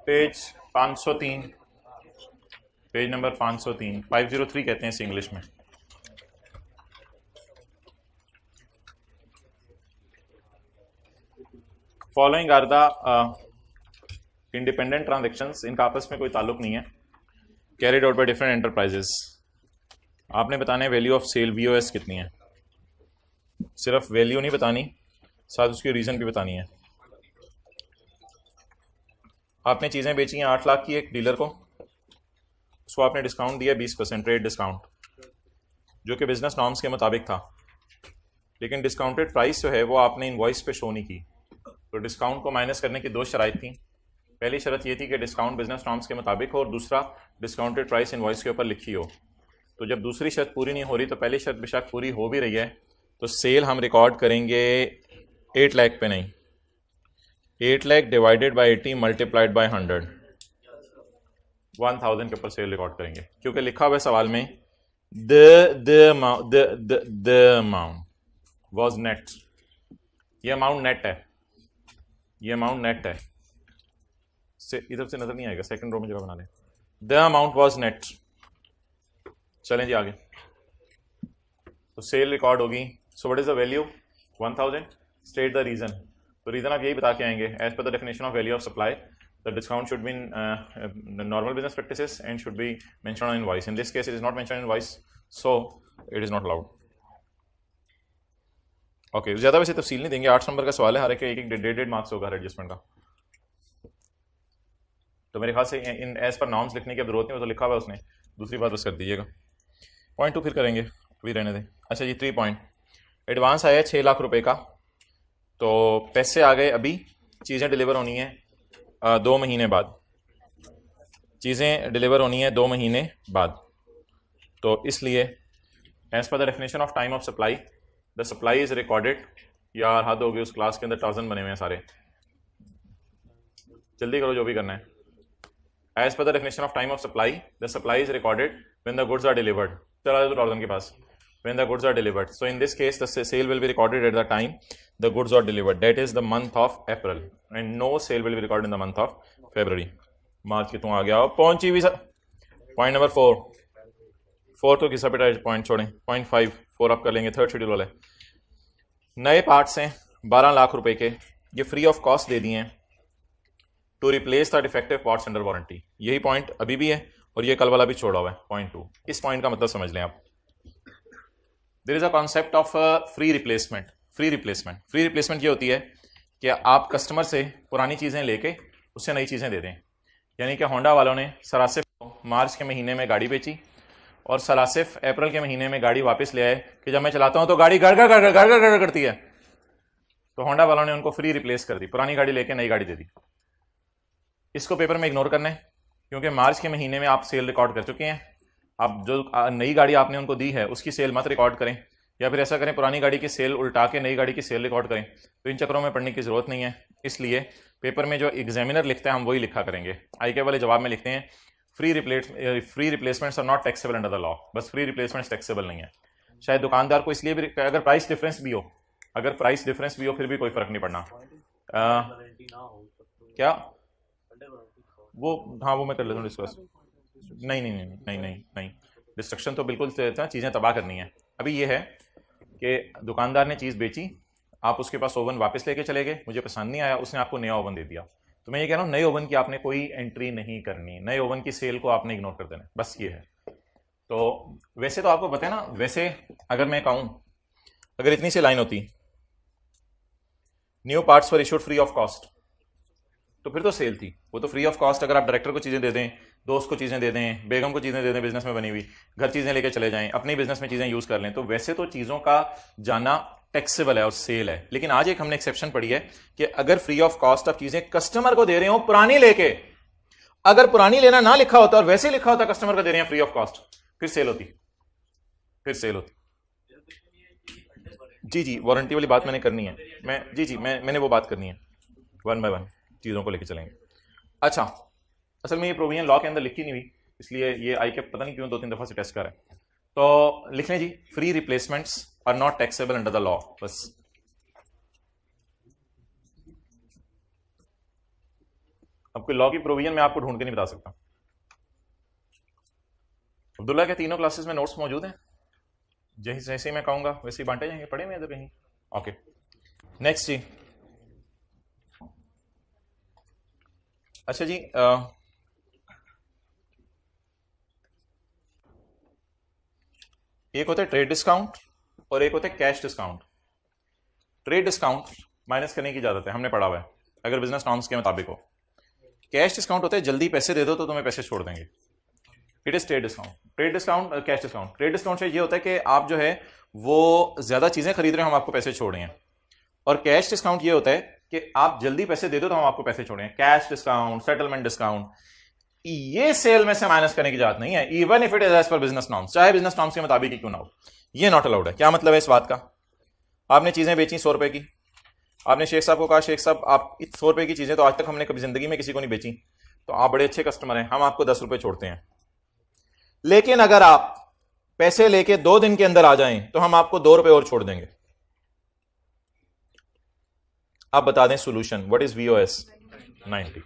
Page 503, page number 503, 503 कहते हैं इसे इंग्लिश में। Following are the independent transactions, इनका आपस में कोई ताल्लुक नहीं है, carried out by different enterprises. आपने बताना है वैल्यू ऑफ सेल VOS कितनी है, सिर्फ वैल्यू नहीं बतानी, साथ उसकी रीजन भी बतानी है। आपने चीज़ें बेची हैं 8 लाख की एक डीलर को, उसको आपने डिस्काउंट दिया 20% ट्रेड डिस्काउंट, जो कि बिजनेस नॉर्म्स के मुताबिक था, लेकिन डिस्काउंटेड प्राइस जो है वो आपने इनवॉइस पे शो नहीं की। तो डिस्काउंट को माइनस करने की 2 शराइत थी। पहली शर्त ये थी कि डिस्काउंट बिजनेस नॉर्म्स के मुताबिक हो, और दूसरा डिस्काउंटेड प्राइस इनवॉइस के ऊपर लिखी हो। तो जब दूसरी शर्त पूरी नहीं हो रही तो पहली शर्त बेशक पूरी हो भी रही है, तो सेल हम रिकॉर्ड करेंगे 8 लाख पे नहीं, 8 lakh divided by 80 multiplied by 100, 1000 के ऊपर सेल रिकॉर्ड करेंगे, क्योंकि लिखा हुआ है सवाल में द अमाउंट वाज नेट। ये अमाउंट नेट है, ये अमाउंट नेट है, इधर से नजर नहीं आएगा, सेकंड रो में जगह बना लें। The amount was net. चलें जी आगे। तो सेल रिकॉर्ड होगी। So what is the value 1000, state the reason. तो रीजन आप यही बता के आएंगे, as per the definition of value of supply the discount should be normal business practices and should be mentioned on invoice. In this case it is not mentioned in invoice, so it is not allowed. Okay, ज्यादा वैसे तफसील नहीं देंगे, 8 number का सवाल है, हर एक 1.5 marks होगा हर एडजस्टमेंट का। तो मेरे ख्याल से इन एज पर नॉर्म्स लिखने की जरूरत नहीं, वो तो लिखा हुआ है उसने, दूसरी बात बस कर दीजिएगा। पॉइंट 2 फिर करेंगे, अभी रहने दें। अच्छा जी 3 पॉइंट, एडवांस आया 6 लाख रुपए का, तो पैसे आ गए, अभी चीज़ें डिलीवर होनी है 2 महीने बाद, चीज़ें डिलीवर होनी है 2 महीने बाद। तो इसलिए as per the definition of time of supply the supply is recorded. यार हद हो गई, उस क्लास के अंदर 1000 बने हुए हैं सारे, जल्दी करो जो भी करना है। As per the definition of time of supply the supply is recorded when the goods are delivered. चला जाओ 1000 के पास, when the goods are delivered. So in this case the sale will be recorded at the time the goods are delivered, that is the month of April, and no sale will be recorded in the month of February. मार्च की तुम आ गया पहुंची भी sir. Point number 4 तो किसा बेटा point छोड़ें, point 5 4 आप कर लेंगे, थर्ड शेड्यूल वाले। नए पार्ट्स हैं 12 लाख रुपए के, ये फ्री ऑफ कॉस्ट दे दिए हैं to replace the defective parts under warranty. यही पॉइंट अभी भी है और ये कल वाला भी छोड़ा हुआ है, पॉइंट 2। इस पॉइंट का मतलब समझ लें आप। There is a concept of free replacement. Free replacement ये होती है कि आप कस्टमर से पुरानी चीज़ें लेके उससे नई चीज़ें दे दें। यानी कि होंडा वालों ने सरासिफ मार्च के महीने में गाड़ी बेची और सरासिफ अप्रैल के महीने में गाड़ी वापस ले आए कि जब मैं चलाता हूं तो गाड़ी गड़ करती है, तो होंडा वालों ने उनको फ्री रिप्लेस कर दी, पुरानी गाड़ी लेके नई गाड़ी दे दी। इसको पेपर में इग्नोर करना है, क्योंकि मार्च के महीने में आप सेल रिकॉर्ड कर चुके हैं। आप जो नई गाड़ी आपने उनको दी है उसकी सेल मत रिकॉर्ड करें, या फिर ऐसा करें पुरानी गाड़ी की सेल उल्टा के नई गाड़ी की सेल रिकॉर्ड करें। तो इन चक्रों में पढ़ने की जरूरत नहीं है। इसलिए पेपर में जो एग्जामिनर लिखता है हम वही लिखा करेंगे। आईके वाले जवाब में लिखते हैं free replacements are not taxable under the law. बस फ्री रिप्लेसमेंट्स टैक्सेबल नहीं है। शायद दुकानदार को इसलिए भी, अगर प्राइस डिफरेंस भी हो, फिर भी कोई फर्क नहीं पड़ना। क्या वो, हाँ वो मैं कर लेता हूँ डिस्कस। नहीं, डिस्ट्रक्शन तो बिल्कुल चीज़ें तबाह करनी है। अभी ये है कि दुकानदार ने चीज़ बेची, आप उसके पास ओवन वापस लेके चले गए, मुझे पसंद नहीं आया, उसने आपको नया ओवन दे दिया। तो मैं ये कह रहा हूँ नए ओवन की आपने कोई एंट्री नहीं करनी, नए ओवन की सेल को आपने इग्नोर कर देना, बस ये है। तो वैसे तो आपको पता है ना, वैसे अगर मैं कहूँ अगर इतनी सी लाइन होती new parts for issued free of cost, तो फिर तो सेल थी। वो तो फ्री ऑफ कॉस्ट, अगर आप डायरेक्टर को चीज़ें दे दें, दोस्त को चीज़ें दे दें, बेगम को चीज़ें दे दें बिजनेस में बनी हुई, घर चीज़ें लेके चले जाएं, अपने बिजनेस में चीज़ें यूज़ कर लें, तो वैसे तो चीज़ों का जाना टैक्सेबल है और सेल है। लेकिन आज एक हमने एक्सेप्शन पढ़ी है कि अगर फ्री ऑफ कॉस्ट आप चीज़ें कस्टमर को दे रहे हो पुरानी लेके, अगर पुरानी लेना ना लिखा होता और वैसे लिखा होता कस्टमर को दे रहे हैं फ्री ऑफ कॉस्ट, फिर सेल होती। जी वारंटी वाली बात मैंने करनी है, मैंने वो बात करनी है, 1 बाय 1 चीज़ों को लेके चलेंगे। अच्छा, असल में ये प्रोविजन लॉ के अंदर लिखी नहीं हुई, इसलिए ये आई के पता नहीं क्यों 2-3 दफा से टेस्ट कर रहे हैं। तो लिख लें जी, free replacements are not taxable under the law. बस अब कोई लॉ की प्रोविजन मैं आपको ढूंढ के नहीं बता सकता। अब्दुल्ला के तीनों क्लासेस में नोट्स मौजूद हैं, जैसे जैसे मैं कहूंगा वैसे ही बांटे जाएंगे, पढ़े हुए इधर कहीं। ओके नेक्स्ट जी। अच्छा जी, एक होता है ट्रेड डिस्काउंट और एक होता है cash discount. Trade discount minus करने की इजाजत है, हमने पढ़ा हुआ है अगर बिजनेस नॉर्म्स के मुताबिक हो। कैश डिस्काउंट होता है जल्दी पैसे दे दो तो तुम्हें पैसे छोड़ देंगे। It is trade discount. Trade discount, cash discount. Trade discount से ये होता है कि आप जो है वो ज्यादा चीजें खरीद रहे हो, हम आपको पैसे छोड़े हैं। और कैश डिस्काउंट ये होता है कि आप जल्दी पैसे दे दो तो हम आपको पैसे छोड़े हैं। कैश डिस्काउंट, सेटलमेंट डिस्काउंट, ये सेल में से माइनस करने की जरूरत नहीं है, even if it is as per business norms, चाहे बिजनेस नॉर्म्स के मुताबिक ही क्यों ना हो, ये नॉट अलाउड है। क्या मतलब है इस बात का? आपने चीजें बेची 100 रुपए की, आपने शेख साहब को कहा शेख साहब आप 100 रुपए की चीजें तो आज तक हमने कभी जिंदगी में किसी को नहीं बेची, तो आप बड़े अच्छे कस्टमर हैं, हम आपको 10 रुपए छोड़ते हैं। लेकिन अगर आप पैसे लेके 2 दिन के अंदर आ जाएं तो हम आपको 2 रुपए और छोड़ देंगे। आप बता दें सोल्यूशन, व्हाट इज VOS 90।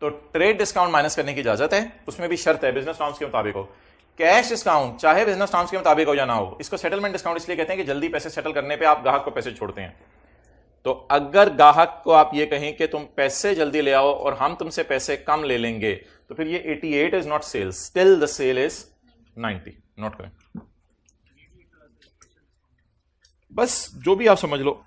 तो ट्रेड डिस्काउंट माइनस करने की इजाजत है, उसमें भी शर्त है बिजनेस नॉर्म्स के मुताबिक हो। कैश डिस्काउंट चाहे बिजनेस नॉर्म्स के मुताबिक हो या ना हो, इसको सेटलमेंट डिस्काउंट इसलिए कहते हैं कि जल्दी पैसे सेटल करने पे आप ग्राहक को पैसे छोड़ते हैं। तो अगर ग्राहक को आप ये कहें कि तुम पैसे जल्दी ले आओ और हम तुमसे पैसे कम ले लेंगे, तो फिर ये 88 is not sale, still the sale is 90। Note करें, बस जो भी आप समझ लो।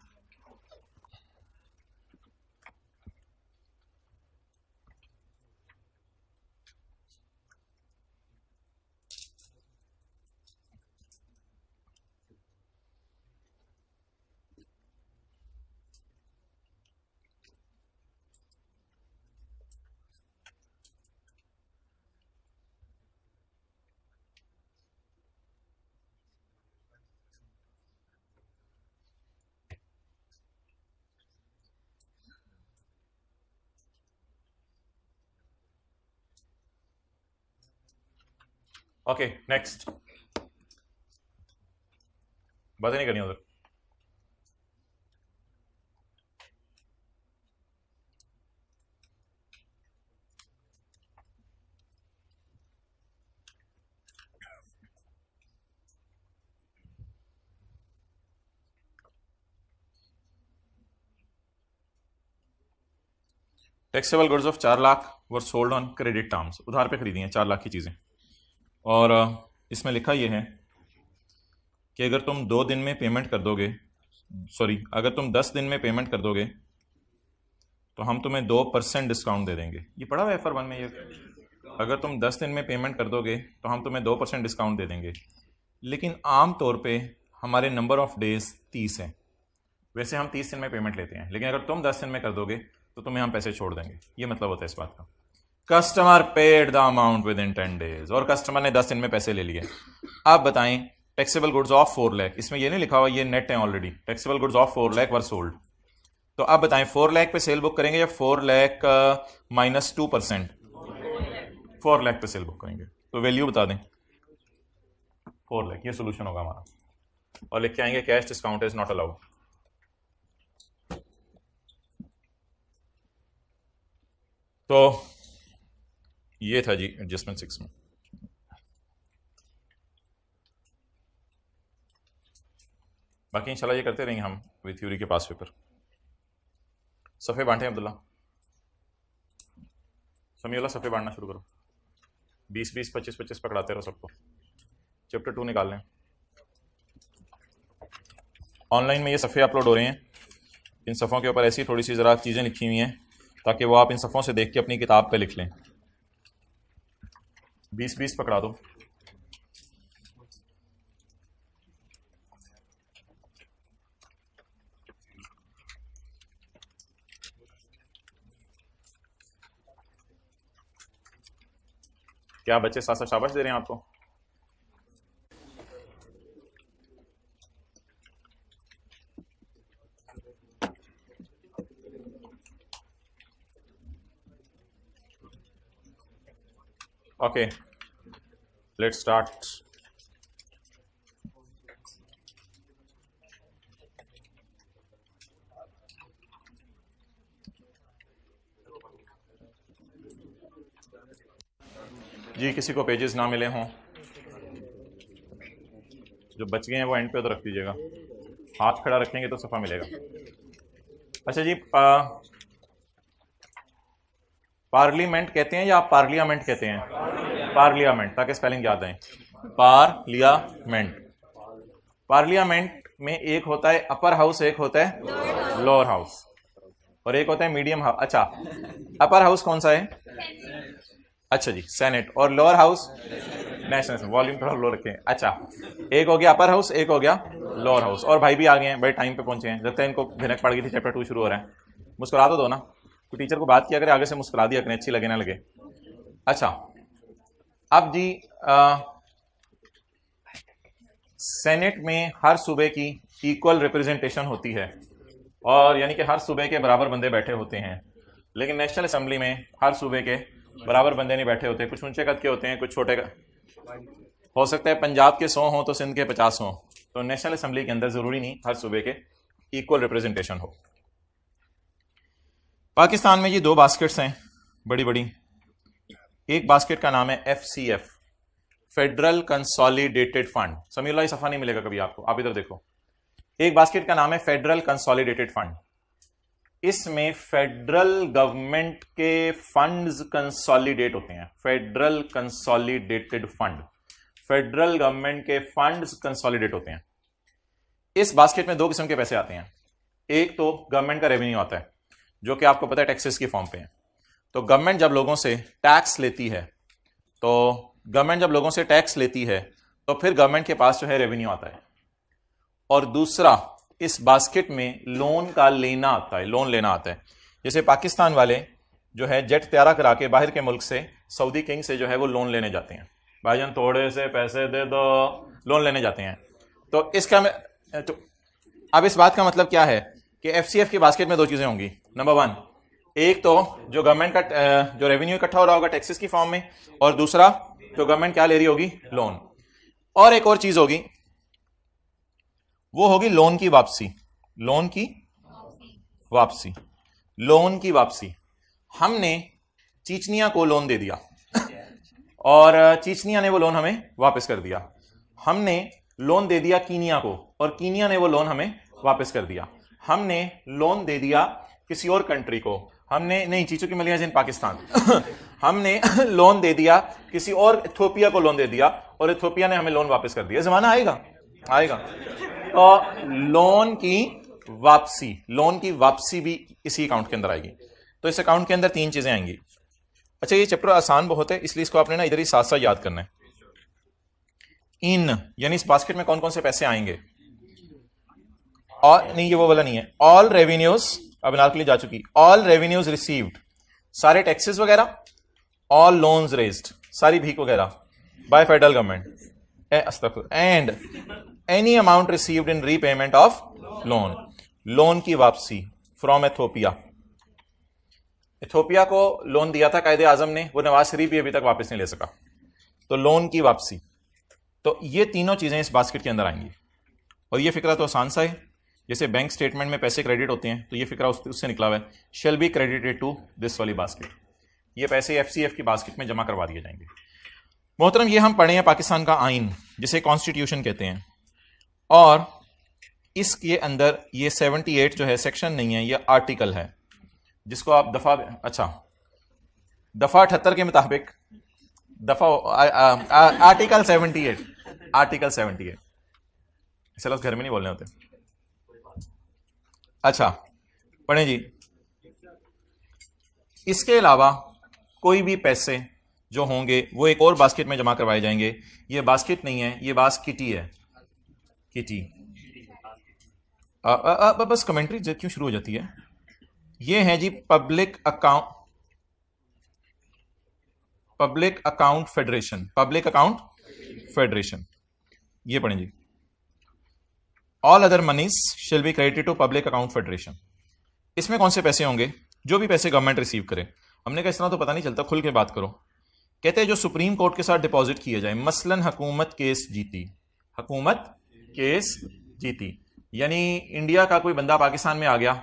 ओके नेक्स्ट, बातें नहीं करनी उधर। Taxable goods of 4 lakh were sold on credit terms, उधार पे खरीदी हैं 4 लाख की चीजें। और इसमें लिखा यह है कि अगर तुम 2 दिन में पेमेंट कर दोगे, सॉरी अगर तुम 10 दिन में पेमेंट कर दोगे तो हम तुम्हें 2% डिस्काउंट दे देंगे। ये पढ़ा हुआ है F1 में, ये अगर तुम 10 दिन में पेमेंट कर दोगे तो हम तुम्हें 2% डिस्काउंट दे देंगे। लेकिन आम तौर पे हमारे नंबर ऑफ डेज 30 हैं, वैसे हम 30 दिन में पेमेंट लेते हैं, लेकिन अगर तुम 10 दिन में कर दोगे तो तुम्हें हम पैसे छोड़ देंगे। ये मतलब होता है इस बात का। Customer paid the amount with in 10 days, और कस्टमर ने 10 दिन में पैसे ले लिए। आप बताएं टैक्सेबल गुड्स ऑफ 4 लाख, इसमें ये नहीं लिखा हुआ, ये नेट है already, taxable goods of 4 lakh were sold. तो आप बताएं 4 लाख पे सेल बुक करेंगे या 4 लाख माइनस 2%? 4 लाख पे सेल बुक करेंगे, तो वैल्यू बता दें 4 लाख, ये सोल्यूशन होगा हमारा। और लिख के आएंगे cash discount is not allowed. तो ये था जी एडजस्टमेंट 6 में। बाकी इंशाल्लाह ये करते रहेंगे हम विद थ्योरी के पास पेपर। सफ़े बांटे अब्दुल्ला, समीउल्लाह सफ़े बांटना शुरू करो, 20-20, 25-25 पकड़ाते रहो सबको। चैप्टर 2 निकाल लें। ऑनलाइन में ये सफ़े अपलोड हो रहे हैं, इन सफ़ों के ऊपर ऐसी थोड़ी सी ज़रा चीज़ें लिखी हुई हैं ताकि वो आप इन सफ़ों से देख के अपनी किताब पे लिख लें। 20-20 पकड़ा दो। क्या बच्चे साथ साथ शाबाश दे रहे हैं आपको? Okay, let's start. जी किसी को पेजेस ना मिले हों, जो बच गए हैं वो एंड पे तो रख दीजिएगा, हाथ खड़ा रखेंगे तो सफ़ा मिलेगा। अच्छा जी, पार्लियामेंट कहते हैं या आप पार्लियामेंट कहते हैं? पार्लियामेंट, ताकि स्पेलिंग याद आए। पार्लियामेंट, पार्लियामेंट में एक होता है अपर हाउस, एक होता है लोअर हाउस, और एक होता है मीडियम हाउस। अच्छा, अपर हाउस कौन सा है? अच्छा जी, सेनेट। और लोअर हाउस? नेशनल। वॉल्यूम थोड़ा लो रखें। अच्छा, एक हो गया अपर हाउस, एक हो गया लोअर हाउस। और भाई भी आ गए हैं, बड़े टाइम पे पहुंचे हैं, लगता है इनको भिनक पड़ गई थी, चैप्टर 2 शुरू हो रहा है। मुस्कुरा तो दो ना, कोई टीचर को बात किया करे आगे से मुस्कुरा दिया करें, अच्छी लगे ना लगे। अच्छा, अब जी सेनेट में हर सूबे की इक्वल रिप्रेजेंटेशन होती है, और यानी कि हर सूबे के बराबर बंदे बैठे होते हैं। लेकिन नेशनल असेंबली में हर सूबे के बराबर बंदे नहीं बैठे होते, कुछ ऊंचे कद के होते हैं, कुछ छोटे हो सकता है पंजाब के 100 हो तो सिंध के 50 हो। तो नेशनल असेंबली के अंदर जरूरी नहीं हर सूबे के इक्वल रिप्रेजेंटेशन हो। पाकिस्तान में ये 2 बास्केट्स हैं बड़ी बड़ी। एक बास्केट का नाम है FCF, federal consolidated fund. Samiullah सफा नहीं मिलेगा कभी आपको, आप इधर देखो। एक बास्केट का नाम है फेडरल कंसोलिडेटेड फंड। इसमें फेडरल गवर्नमेंट के फंड्स कंसोलिडेट होते हैं। Federal consolidated fund, federal government के फंड्स कंसोलिडेट होते हैं। इस बास्केट में 2 किस्म के पैसे आते हैं। एक तो गवर्नमेंट का रेवेन्यू आता है, जो कि आपको पता है टैक्सेस की फॉर्म पे है। तो गवर्नमेंट जब लोगों से टैक्स लेती है, तो फिर गवर्नमेंट के पास जो है रेवेन्यू आता है। और दूसरा, इस बास्केट में लोन का लेना आता है, लोन लेना आता है। जैसे पाकिस्तान वाले जो है जेट तैयारा करा के बाहर के मुल्क से, सऊदी किंग से जो है वो लोन लेने जाते हैं। भाईजान थोड़े से पैसे दे दो, लोन लेने जाते हैं। तो इसका तो अब इस बात का मतलब क्या है कि FCF की बास्केट में 2 चीजें होंगी। नंबर 1, एक तो जो गवर्नमेंट का जो रेवेन्यू इकट्ठा हो रहा होगा टैक्सेस की फॉर्म में, और दूसरा जो गवर्नमेंट क्या ले रही होगी, लोन। और एक और चीज होगी, वो होगी लोन की वापसी। लोन की वापसी, लोन की वापसी। हमने चीचनिया को लोन दे दिया और चीचनिया ने वो लोन हमें वापस कर दिया। हमने लोन दे दिया कीनिया को, और कीनिया ने वो लोन हमें वापस कर दिया। हमने लोन दे दिया किसी और कंट्री को, हमने नहीं, चीचू की मलिया जिन पाकिस्तान हमने लोन दे दिया किसी और, इथियोपिया को लोन दे दिया, और इथियोपिया ने हमें लोन वापस कर दिया। जमाना आएगा। तो लोन की वापसी भी इसी अकाउंट के अंदर आएगी। तो इस अकाउंट के अंदर 3 चीजें आएंगी। अच्छा, ये चैप्टर आसान बहुत है, इसलिए इसको आपने ना इधर ही साथ साथ याद करना है। इन यानी इस बास्केट में कौन कौन से पैसे आएंगे, और नहीं, ये वो वाला नहीं है। ऑल रेवेन्यूज, अब अनारकली जा चुकी। ऑल रेवेन्यूज रिसीव्ड, सारे टैक्सेस वगैरह। ऑल लोन्स रेज्ड, सारी भीख वगैरह by federal government. And any amount received in repayment of loan, loan की वापसी फ्रॉम इथियोपिया। इथियोपिया को लोन दिया था कायदे आजम ने, वो नवाज शरीफ भी अभी तक वापस नहीं ले सका। तो लोन की वापसी, तो ये तीनों चीजें इस बास्केट के अंदर आएंगी। और ये फिक्रा तो आसान सा है, जैसे बैंक स्टेटमेंट में पैसे क्रेडिट होते हैं, तो ये फिक्रा उससे निकला हुआ है, shall be credited to this वाली बास्केट। ये पैसे FCF की बास्केट में जमा करवा दिए जाएंगे। मोहतरम, ये हम पढ़े हैं पाकिस्तान का आइन, जिसे कॉन्स्टिट्यूशन कहते हैं, और इसके अंदर ये 78 जो है सेक्शन नहीं है, ये आर्टिकल है, जिसको आप दफा 78 के मुताबिक आर्टिकल 78 चलो घर में नहीं बोलने होते। अच्छा पढ़ें जी। इसके अलावा कोई भी पैसे जो होंगे वो एक और बास्केट में जमा करवाए जाएंगे। ये बास्केट नहीं है, ये बास्किटी है, किटी। बस कमेंट्री क्यों शुरू हो जाती है। ये है जी पब्लिक अकाउंट फेडरेशन। ये पढ़ें जी। All other monies shall be credited to public account federation. इसमें कौन से पैसे होंगे? जो भी पैसे गवर्नमेंट रिसीव करे। हमने कहा इस तरह तो पता नहीं चलता, खुल के बात करो। कहते हैं जो सुप्रीम कोर्ट के साथ डिपॉजिट किए जाए, मसलन हुकूमत केस जीती, हुकूमत केस जीती, यानी इंडिया का कोई बंदा पाकिस्तान में आ गया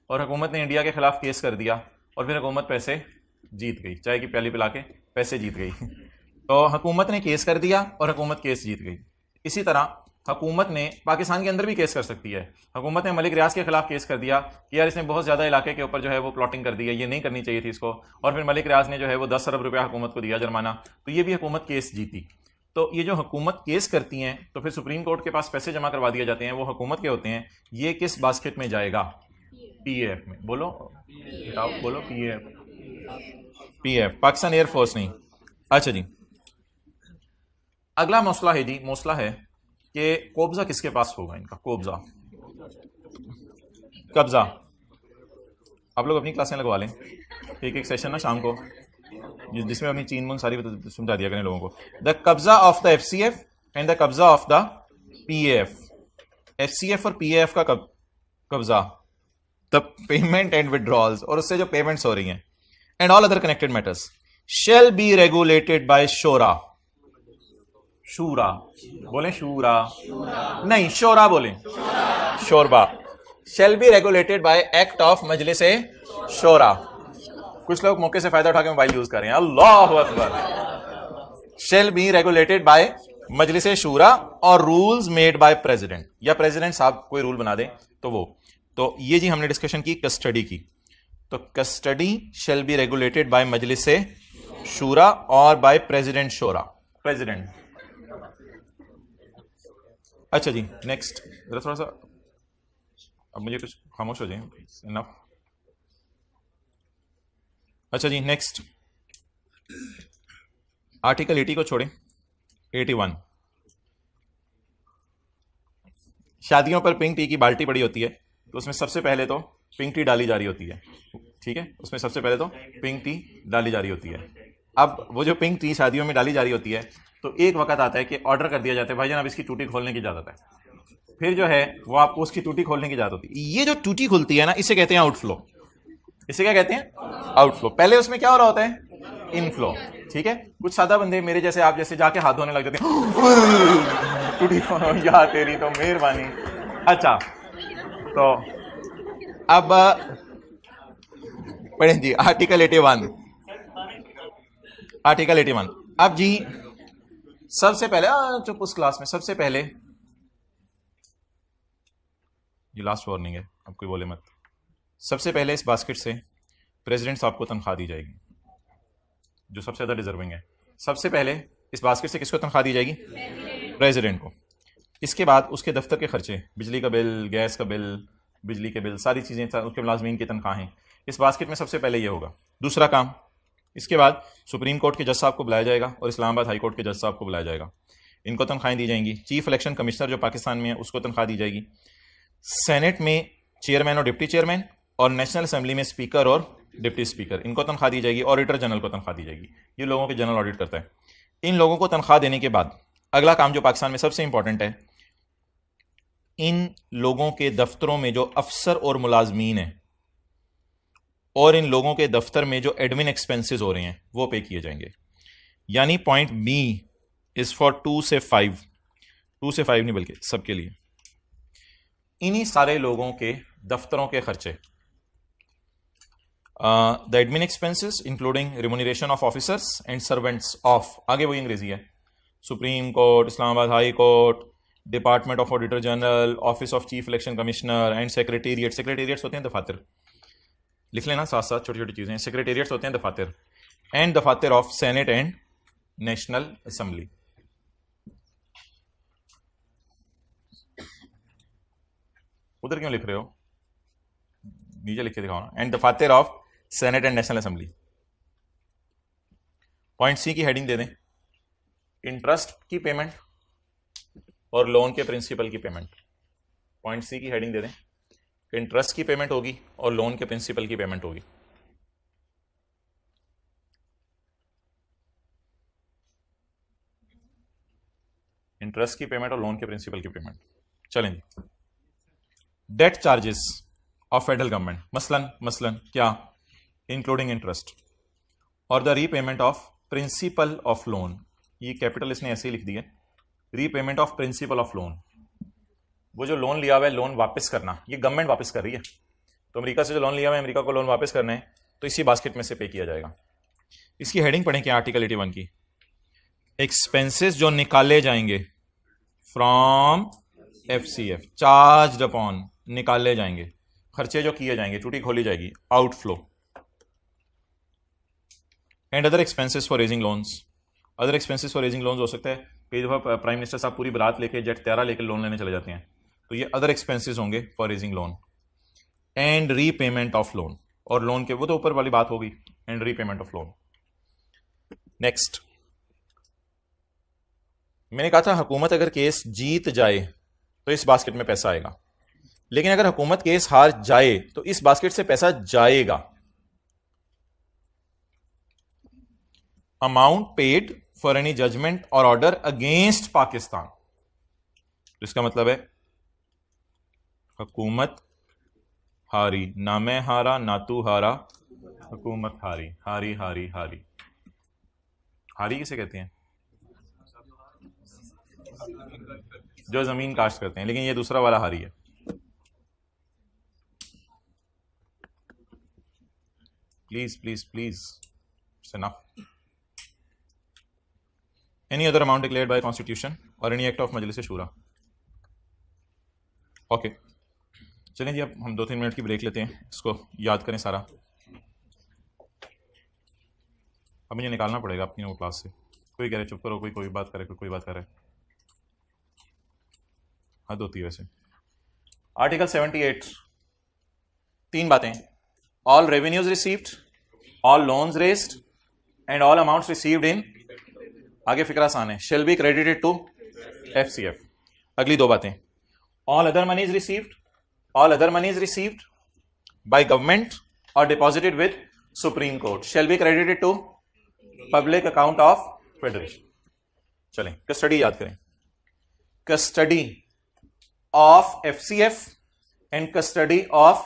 और हुकूमत ने इंडिया के खिलाफ केस कर दिया और फिर हुकूमत पैसे जीत गई, चाय की प्याली पिला के पैसे जीत गई। तो हुकूमत ने केस कर दिया और हुकूमत केस जीत गई। इसी तरह हुकूमत ने पाकिस्तान के अंदर भी केस कर सकती है। हुकूमत ने मलिक रियाज के खिलाफ केस कर दिया कि यार इसने बहुत ज़्यादा इलाके के ऊपर जो है वो प्लॉटिंग कर दी है, ये नहीं करनी चाहिए थी इसको, और फिर मलिक रियाज ने जो है वो 10 अरब रुपया हुकूमत को दिया जुर्माना, तो ये भी हुकूमत केस जीती। तो ये जो हुकूमत केस करती हैं तो फिर सुप्रीम कोर्ट के पास पैसे जमा करवा दिए जाते हैं, वो हुकूमत के होते हैं। ये किस बास्केट में जाएगा? PAF में। बोलो बोलो PAF, पाकिस्तान एयरफोर्स नहीं। अच्छा जी, अगला मसला है जी, मसला है कि कब्जा किसके पास होगा इनका, कब्जा कब्जा। आप लोग अपनी क्लासें लगवा लें, एक सेशन ना शाम को जिसमें अपनी चीन मुन सारी समझा दिया करें लोगों को। द कब्जा of the FCF and the कब्जा ऑफ द PAF। FCF और PAF का कब्जा, द पेमेंट एंड विड्रॉल्स, और उससे जो पेमेंट्स हो रही हैं, and all other connected matters shall be regulated by Shora. Shura बोले, शूरा नहीं, शोरा बोले, शोरबा। Shall be regulated by act of Majlis Shora. कुछ लोग मौके से फायदा उठा के मोबाइल यूज कर रहे हैं, अल्लाह अकबर। Shall be regulated by Majlis Shura और रूल्स मेड बाय प्रेसिडेंट, या प्रेसिडेंट साहब कोई रूल बना दे तो वो। तो ये जी हमने डिस्कशन की कस्टडी की। तो custody shall be regulated by Majlis Shura और बाय प्रेसिडेंट शोरा, प्रेसिडेंट। अच्छा जी, नेक्स्ट जरा थोड़ा सा, अब मुझे कुछ खामोश हो जाए, इनफ। अच्छा जी, नेक्स्ट आर्टिकल 80 को छोड़ें, 81। शादियों पर पिंक टी की बाल्टी पड़ी होती है, तो उसमें सबसे पहले तो पिंक टी डाली जा रही होती है, ठीक है, उसमें सबसे पहले तो पिंक टी डाली जा रही होती है। अब वो जो पिंक टी शादियों में डाली जा रही होती है, तो एक वक्त आता है कि ऑर्डर कर दिया जाता है, भाईजान अब इसकी टूटी खोलने की इजाजत है। फिर जो है वो आपको उसकी टूटी खोलने की इजाजत होती है। ये जो टूटी खुलती है ना, इसे कहते हैं आउटफ्लो। इसे क्या कहते हैं? आउटफ्लो। पहले उसमें क्या हो रहा होता है? इनफ्लो, ठीक है। कुछ सादा बंदे मेरे जैसे, आप जैसे जाके हाथ धोने लग जाते हैं, टूटी खोलो या तेरी तो मेहरबानी। अच्छा, तो अब पढ़ें जी आर्टिकल 81। आर्टिकल 81। अब जी सबसे पहले चुप, उस क्लास में सबसे पहले, ये लास्ट वार्निंग है, अब कोई बोले मत। सबसे पहले इस बास्केट से प्रेसिडेंट साहब को तनख्वाह दी जाएगी, जो सबसे ज़्यादा डिजर्विंग है। सबसे पहले इस बास्केट से किसको तनख्वाह दी जाएगी? प्रेसिडेंट को। इसके बाद उसके दफ्तर के खर्चे, बिजली का बिल, गैस का बिल, बिजली के बिल, सारी चीज़ें, उसके मुलाजमीन की तनख्वाहें, इस बास्केट में सबसे पहले ये होगा। दूसरा काम, इसके बाद सुप्रीम कोर्ट के जज साहब को बुलाया जाएगा और इस्लामाबाद हाई कोर्ट के जज साहब को बुलाया जाएगा, इनको तनख्वाहें दी जाएंगी। चीफ इलेक्शन कमिश्नर जो पाकिस्तान में है उसको तनख्वाह दी जाएगी। सेनेट में चेयरमैन और डिप्टी चेयरमैन, और नेशनल असेंबली में स्पीकर और डिप्टी स्पीकर, इनको तनख्वाह दी जाएगी। ऑडिटर जनरल को तनख्वाह दी जाएगी, ये लोगों के जनरल ऑडिट करता है। इन लोगों को तनख्वाह देने के बाद अगला काम जो पाकिस्तान में सबसे इंपॉर्टेंट है, इन लोगों के दफ्तरों में जो अफसर और मुलाजमीन हैं और इन लोगों के दफ्तर में जो एडमिन एक्सपेंसेस हो रहे हैं वो पे किए जाएंगे। यानी पॉइंट बी इज फॉर 2 से 5, 2 से 5 नहीं बल्कि सबके लिए। इन्हीं सारे लोगों के दफ्तरों के खर्चे, the admin expenses including remuneration of officers and servants of, आगे वही अंग्रेजी है, supreme court, Islamabad high court, department of auditor general, office of chief election commissioner and secretariat. Secretariats होते हैं दफातर, लिख लेना साथ साथ, छोटी छोटी चीजें। सेक्रेटेरिएट्स होते हैं दफातर, एंड दफातर of senate and national assembly. उधर क्यों लिख रहे हो, नीचे लिख के दिखाओ ना, एंड दफातर of senate and national assembly. Point C की हेडिंग दे दें, इंटरेस्ट की पेमेंट और लोन के प्रिंसिपल की पेमेंट। पॉइंट सी की हेडिंग दे दें, इंटरेस्ट की पेमेंट होगी और लोन के प्रिंसिपल की पेमेंट होगी। इंटरेस्ट की पेमेंट और लोन के प्रिंसिपल की पेमेंट। चलें जी, debt charges of federal government, मसलन क्या, इंक्लूडिंग इंटरेस्ट, और the repayment of principal of loan, ये कैपिटल इसने ऐसे ही लिख दिया, repayment of principal of loan, वो जो लोन लिया हुआ है लोन वापस करना, ये गवर्नमेंट वापस कर रही है, तो अमेरिका से जो लोन लिया हुआ है अमेरिका को लोन वापस करना है, तो इसी बास्केट में से पे किया जाएगा। इसकी हेडिंग पढ़ें क्या आर्टिकल 81 की, एक्सपेंसेस जो निकाले जाएंगे फ्रॉम एफसीएफ, चार्ज्ड अपॉन, निकाले जाएंगे, खर्चे जो किए जाएंगे, टूटी खोली जाएगी, outflow, and other expenses for raising loans. Other expenses for raising loans हो सकता है कई दफा प्राइम मिनिस्टर साहब पूरी बारात लेके जेट त्यारा लेके लोन लेने चले जाते हैं, तो ये अदर एक्सपेंसेस होंगे for raising loan, and repayment of loan, और लोन के वो तो ऊपर वाली बात होगी, and repayment of loan. Next, मैंने कहा था हुकूमत अगर केस जीत जाए तो इस बास्केट में पैसा आएगा, लेकिन अगर हुकूमत केस हार जाए तो इस बास्केट से पैसा जाएगा। Amount paid for any judgement or order against Pakistan, इसका मतलब है हुकूमत हारी, ना मैं हारा ना तू हारा, हुकूमत हारी, हारी हारी हारी। हारी किसे कहते हैं? जो जमीन काश्त करते हैं, लेकिन ये दूसरा वाला हारी है। Please please please, it's enough. Any other amount declared by constitution और any act of Majlis Shura. Okay, चलें जी, अब हम 2-3 मिनट की ब्रेक लेते हैं, इसको याद करें सारा। अब मुझे निकालना पड़ेगा अपनी वो क्लास से। कोई कह रहे चुप करो, कोई बात करे, कोई बात करे, हद होती है वैसे। आर्टिकल 78, 3 बातें, all revenues received, all loans raised and all amounts received in, आगे फिक्र आसान है, shall be credited to FCF. अगली 2 बातें, all other monies received, all other monies received by government और deposited with supreme court shall be credited to public account of federation. चलें, custody याद करें, custody of FCF and custody of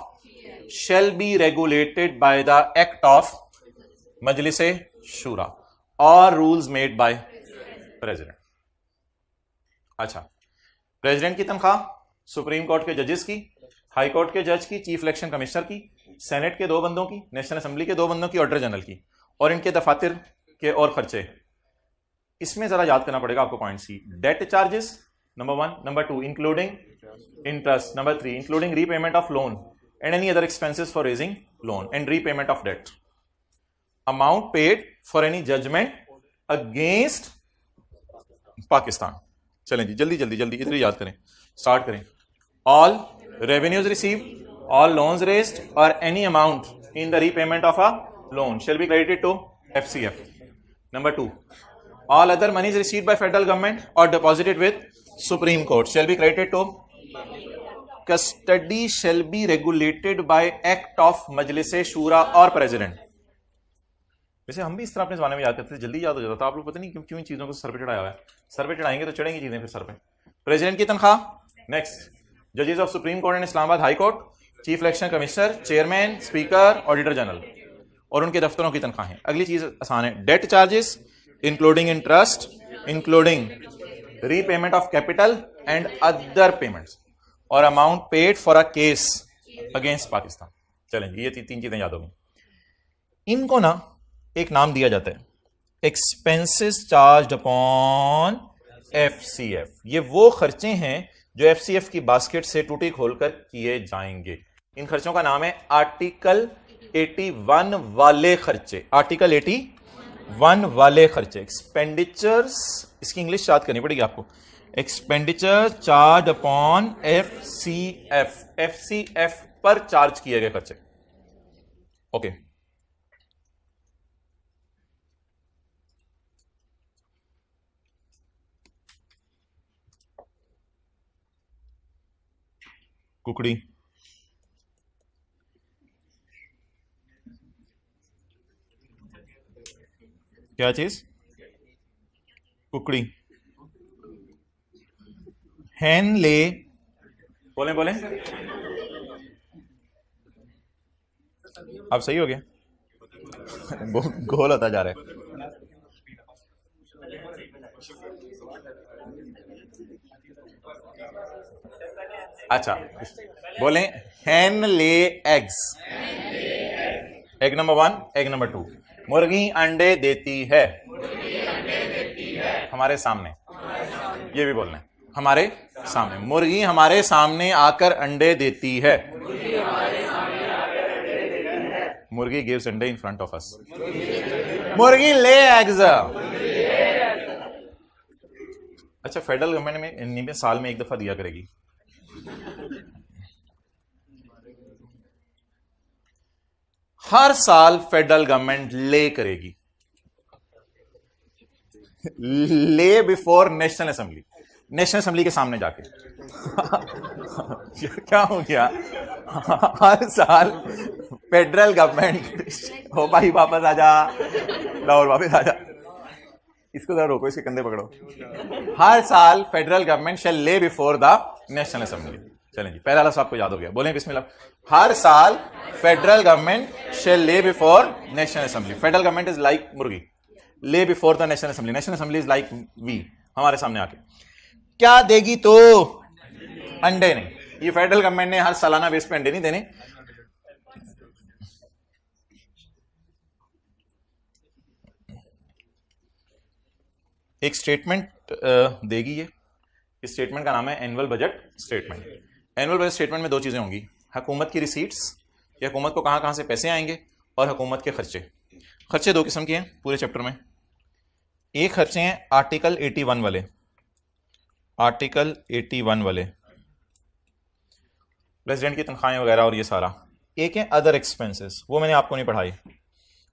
shall be regulated by the act of Majlis Shura or rules made by president। अच्छा, president की तनख्वाह, supreme court के जजेस की, high court के जज की, चीफ इलेक्शन कमिश्नर की, सेनेट के 2 बंदों की, नेशनल असेंबली के 2 बंदों की, ऑडिटर जनरल की, और इनके दफातर के और खर्चे। इसमें जरा याद करना पड़ेगा आपको point C, debt charges number 1, number 2 including interest, number 3 including repayment of loan and any other expenses for raising loan and repayment of debt, amount paid for any judgment against Pakistan। चलें जी, जल्दी जल्दी जल्दी इधर याद करें, start करें। all revenues received, all loans raised or any amount in the repayment of a loan shall be credited to FCF। number 2, all other monies received by federal government or deposited with Supreme Court shall be credited to custody shall be regulated by act of मजलिस शूरा और president. वैसे हम भी इस तरह अपने जमाने में याद करते थे, जल्दी याद हो जाता था। आप लोग पता नहीं क्यों इन चीजों को सर पे चढ़ाया हुआ है, सर पे चढ़ाएंगे तो चढ़ेंगी चीजें फिर सर पे। प्रेसिडेंट की तनख्वाह, नेक्स्ट जजेस of supreme court and Islamabad high court, chief election commissioner, chairman, speaker, auditor general और उनके दफ्तरों की तनख्वाहें। अगली चीज आसान है, debt charges including interest, including repayment of capital and other payments और amount paid for a case against Pakistan. चलेंगे, ये 3 चीजें याद होंगी। इनको ना एक नाम दिया जाता है, एक्सपेंसेस चार्ज्ड अपॉन एफसीएफ। ये वो खर्चे हैं जो एफसीएफ की बास्केट से टूटी खोलकर किए जाएंगे। इन खर्चों का नाम है आर्टिकल 81 वाले खर्चे। आर्टिकल 81 वाले खर्चे, एक्सपेंडिचर्स, इसकी इंग्लिश याद करनी पड़ेगी आपको, expenditure charge upon FCF, FCF पर चार्ज किए गए खर्चे। ओके, कुकड़ी, क्या चीज? कुकड़ी, हैन ले, बोले बोले, अब सही हो गया? गोल होता जा रहा है। अच्छा बोलें, hen lay eggs, egg number 1, egg number 2। मुर्गी अंडे देती है हमारे सामने, ये भी बोलना है, हमारे सामने। मुर्गी हमारे सामने आकर अंडे देती है। मुर्गी गिव्स अंडे इन फ्रंट ऑफ अस। मुर्गी ले एग्स। अच्छा, फेडरल गवर्नमेंट में साल में एक दफा दिया करेगी। हर साल फेडरल गवर्नमेंट ले करेगी, ले before national assembly, national assembly के सामने जाके। क्या हो गया? हर साल फेडरल गवर्नमेंट, हो भाई वापस आजा, लाहौर वापस आजा, इसको जरा रोको, इसके कंधे पकड़ो। हर साल federal government shall lay before the national assembly. चलें जी, पहला लफ्ज़ आपको याद हो गया, बोलें बिस्मिल्लाह। हर साल federal government shall lay before national assembly. Federal government is like मुर्गी, lay before the national assembly. National assembly is like we, हमारे सामने आके क्या देगी? तो अंडे नहीं। ये फेडरल गवर्नमेंट ने हर सालाना बेस पे अंडे नहीं देने। एक स्टेटमेंट देगी ये, इस स्टेटमेंट का नाम है annual budget statement. Annual budget statement में दो चीजें होंगी, हुकूमत की रिसीट्स, या हुकूमत को कहां कहां से पैसे आएंगे, और हुकूमत के खर्चे। खर्चे दो किस्म के हैं पूरे चैप्टर में। एक खर्चे हैं आर्टिकल 81 वाले, आर्टिकल 81 वाले, प्रेसिडेंट की तनख्वाहें वगैरह और ये सारा। एक है अदर एक्सपेंसेस, वो मैंने आपको नहीं पढ़ाई।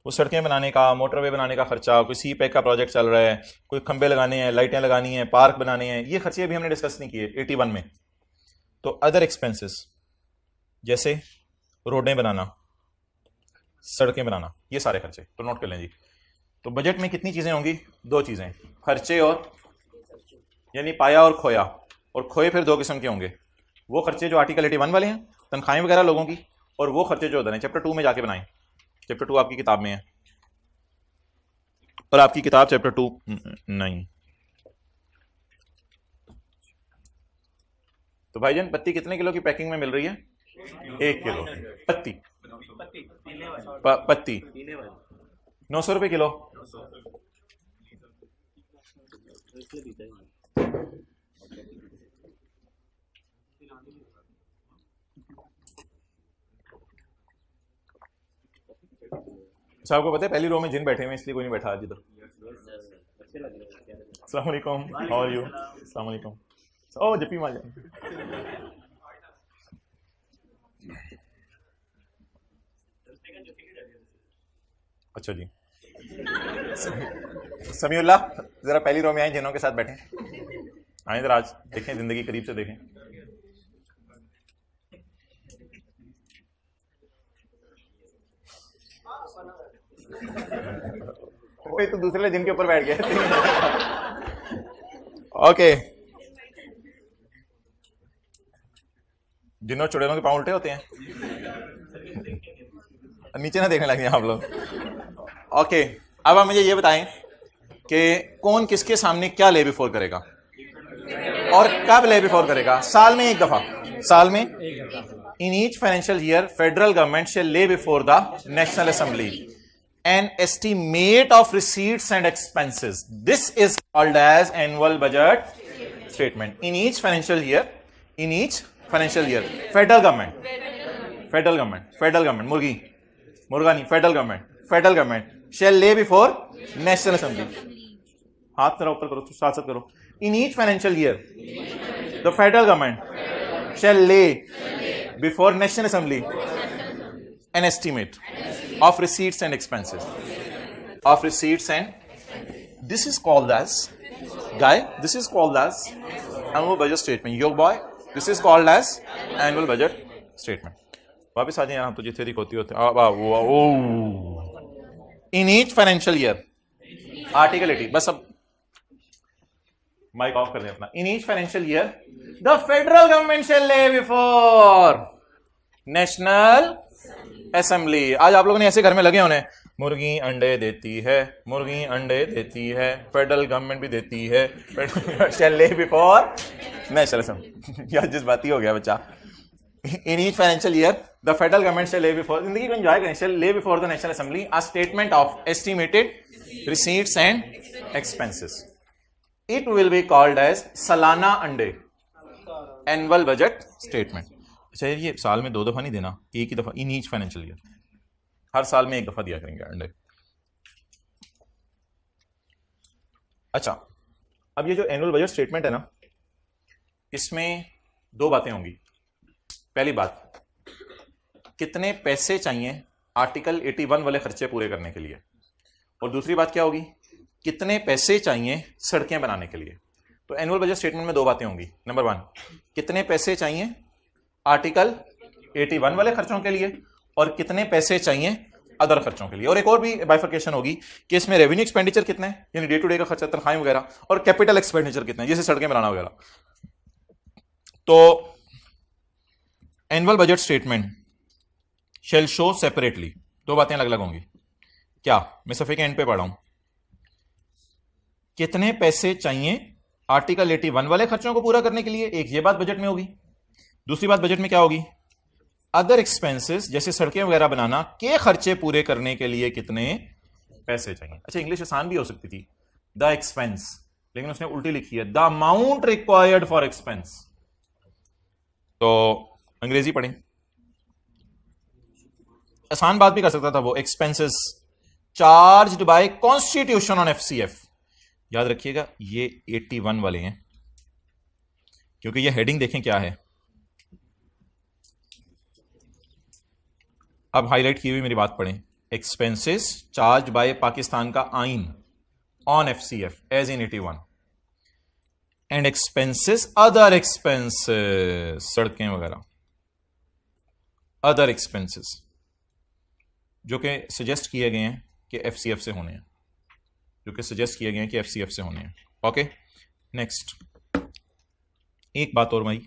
वो सड़कें बनाने का, मोटरवे बनाने का खर्चा, कोई सी पैक का प्रोजेक्ट चल रहा है, कोई खंबे लगाने हैं, लाइटें लगानी हैं, पार्क बनाने हैं, ये खर्चे अभी हमने डिस्कस नहीं किए 81 में। तो अदर एक्सपेंसेस जैसे रोडें बनाना, सड़कें बनाना, ये सारे खर्चे तो नोट कर लें जी। तो बजट में कितनी चीजें होंगी? दो चीजें, खर्चे और, यानी पाया और खोया। और खोए फिर दो किस्म के होंगे, वो खर्चे जो आर्टिकल 81 वाले हैं, तनख्वाहें वगैरह लोगों की, और वो खर्चे जो उधर हैं चैप्टर 2 में जाके बनाएं। चैप्टर 2 आपकी किताब में है, और आपकी किताब चैप्टर 2 नहीं। तो भाईजान पत्ती कितने किलो की पैकिंग में मिल रही है? 1 किलो पत्ती। पत्ती 900 रुपए किलो। अच्छा, आपको पता है पहली रो में जिन बैठे हुए हैं, इसलिए कोई नहीं बैठा आज इधर। अस्सलाम वालेकुम, हाउ आर यू? अस्सलाम वालेकुम। ओ जपी मार। अच्छा जी, समीउल्लाह जरा पहली रो में आए, जिनों के साथ बैठे आए इधर, आज देखें, जिंदगी करीब से देखें। कोई तो दूसरे जिनके ऊपर बैठ गया। ओके, जिन्हों चुड़ैलों के पांव उल्टे होते हैं, नीचे ना देखने लगे आप लोग। ओके, अब आप मुझे ये बताएं कि कौन किसके सामने क्या ले बिफोर करेगा और कब ले बिफोर करेगा? साल में एक दफा, साल में in each financial year federal government shall lay before the national assembly an estimate of receipts and expenses. This is called as annual budget statement. In each financial year, federal government, मुर्गा नहीं, federal government shall lay before national assembly. हाथ जरा ऊपर करो, साथ साथ करो। In each financial year, the federal government shall lay before national assembly an estimate of receipts and expenses, this is called as annual budget statement. Yo boy, this is called as annual budget statement. वापस आ जाए यहाँ, तो जितने दिख होती होते in each financial year, article 80, बस अब माइक ऑफ कर दें अपना। in each financial year the federal government shall lay before national assembly. आज आप लोगों ने ऐसे घर में लगे होने, मुर्गी अंडे देती है, मुर्गी अंडे देती है, फेडरल गवर्नमेंट भी देती है, shall lay before national assembly. यार जिस बात ही हो गया बच्चा, in each financial year the federal government shall lay before, जिंदगी को एंजॉय करें, shall lay before the national assembly a statement of estimated receipts and expenses. It will be called as सालाना अंडे, एनुअल बजट स्टेटमेंट। अच्छा ये साल में 2 दफा नहीं देना, एक ही दफा, इन ईच फाइनेंशियल ईयर, हर साल में 1 दफा दिया करेंगे अंडे। अच्छा अब ये जो एनुअल बजट स्टेटमेंट है ना, इसमें 2 बातें होंगी। पहली बात, कितने पैसे चाहिए आर्टिकल 81 वाले खर्चे पूरे करने के लिए, और दूसरी बात क्या होगी, कितने पैसे चाहिए सड़कें बनाने के लिए। तो एनुअल बजट स्टेटमेंट में 2 बातें होंगी। नंबर 1, कितने पैसे चाहिए आर्टिकल 81 वाले खर्चों के लिए, और कितने पैसे चाहिए अदर खर्चों के लिए। और एक और भी बाइफर्केशन होगी कि इसमें रेवेन्यू एक्सपेंडिचर कितना है, यानी डे टू डे का खर्चा, तनख्वाहें वगैरह, और कैपिटल एक्सपेंडिचर कितना है, जैसे सड़कें बनाना वगैरह। तो annual budget statement shall show separately, 2 बातें अलग अलग होंगी। क्या, मैं सफे के एंड पे पढ़ा हूं, कितने पैसे चाहिए आर्टिकल 81 वाले खर्चों को पूरा करने के लिए, एक ये बात बजट में होगी। दूसरी बात बजट में क्या होगी, अदर एक्सपेंसेस जैसे सड़कें वगैरह बनाना के खर्चे पूरे करने के लिए कितने पैसे चाहिए। अच्छा इंग्लिश आसान भी हो सकती थी, द एक्सपेंस, लेकिन उसने उल्टी लिखी है, the amount required for expense. तो अंग्रेजी पढ़ें, आसान बात भी कर सकता था वो, expenses charged by constitution on FCF. याद रखिएगा ये 81 वाले हैं, क्योंकि ये हेडिंग देखें क्या है, अब हाईलाइट की हुई मेरी बात पढ़ें, एक्सपेंसेस चार्ज बाय पाकिस्तान का आइन on FCF as in 81, and expenses other expenses, सड़कें वगैरह, अदर एक्सपेंसेस जो कि सजेस्ट किए गए हैं कि एफसीएफ से होने हैं, जो कि सजेस्ट किए गए हैं कि एफसीएफ से होने हैं। ओके नेक्स्ट, एक बात और भाई,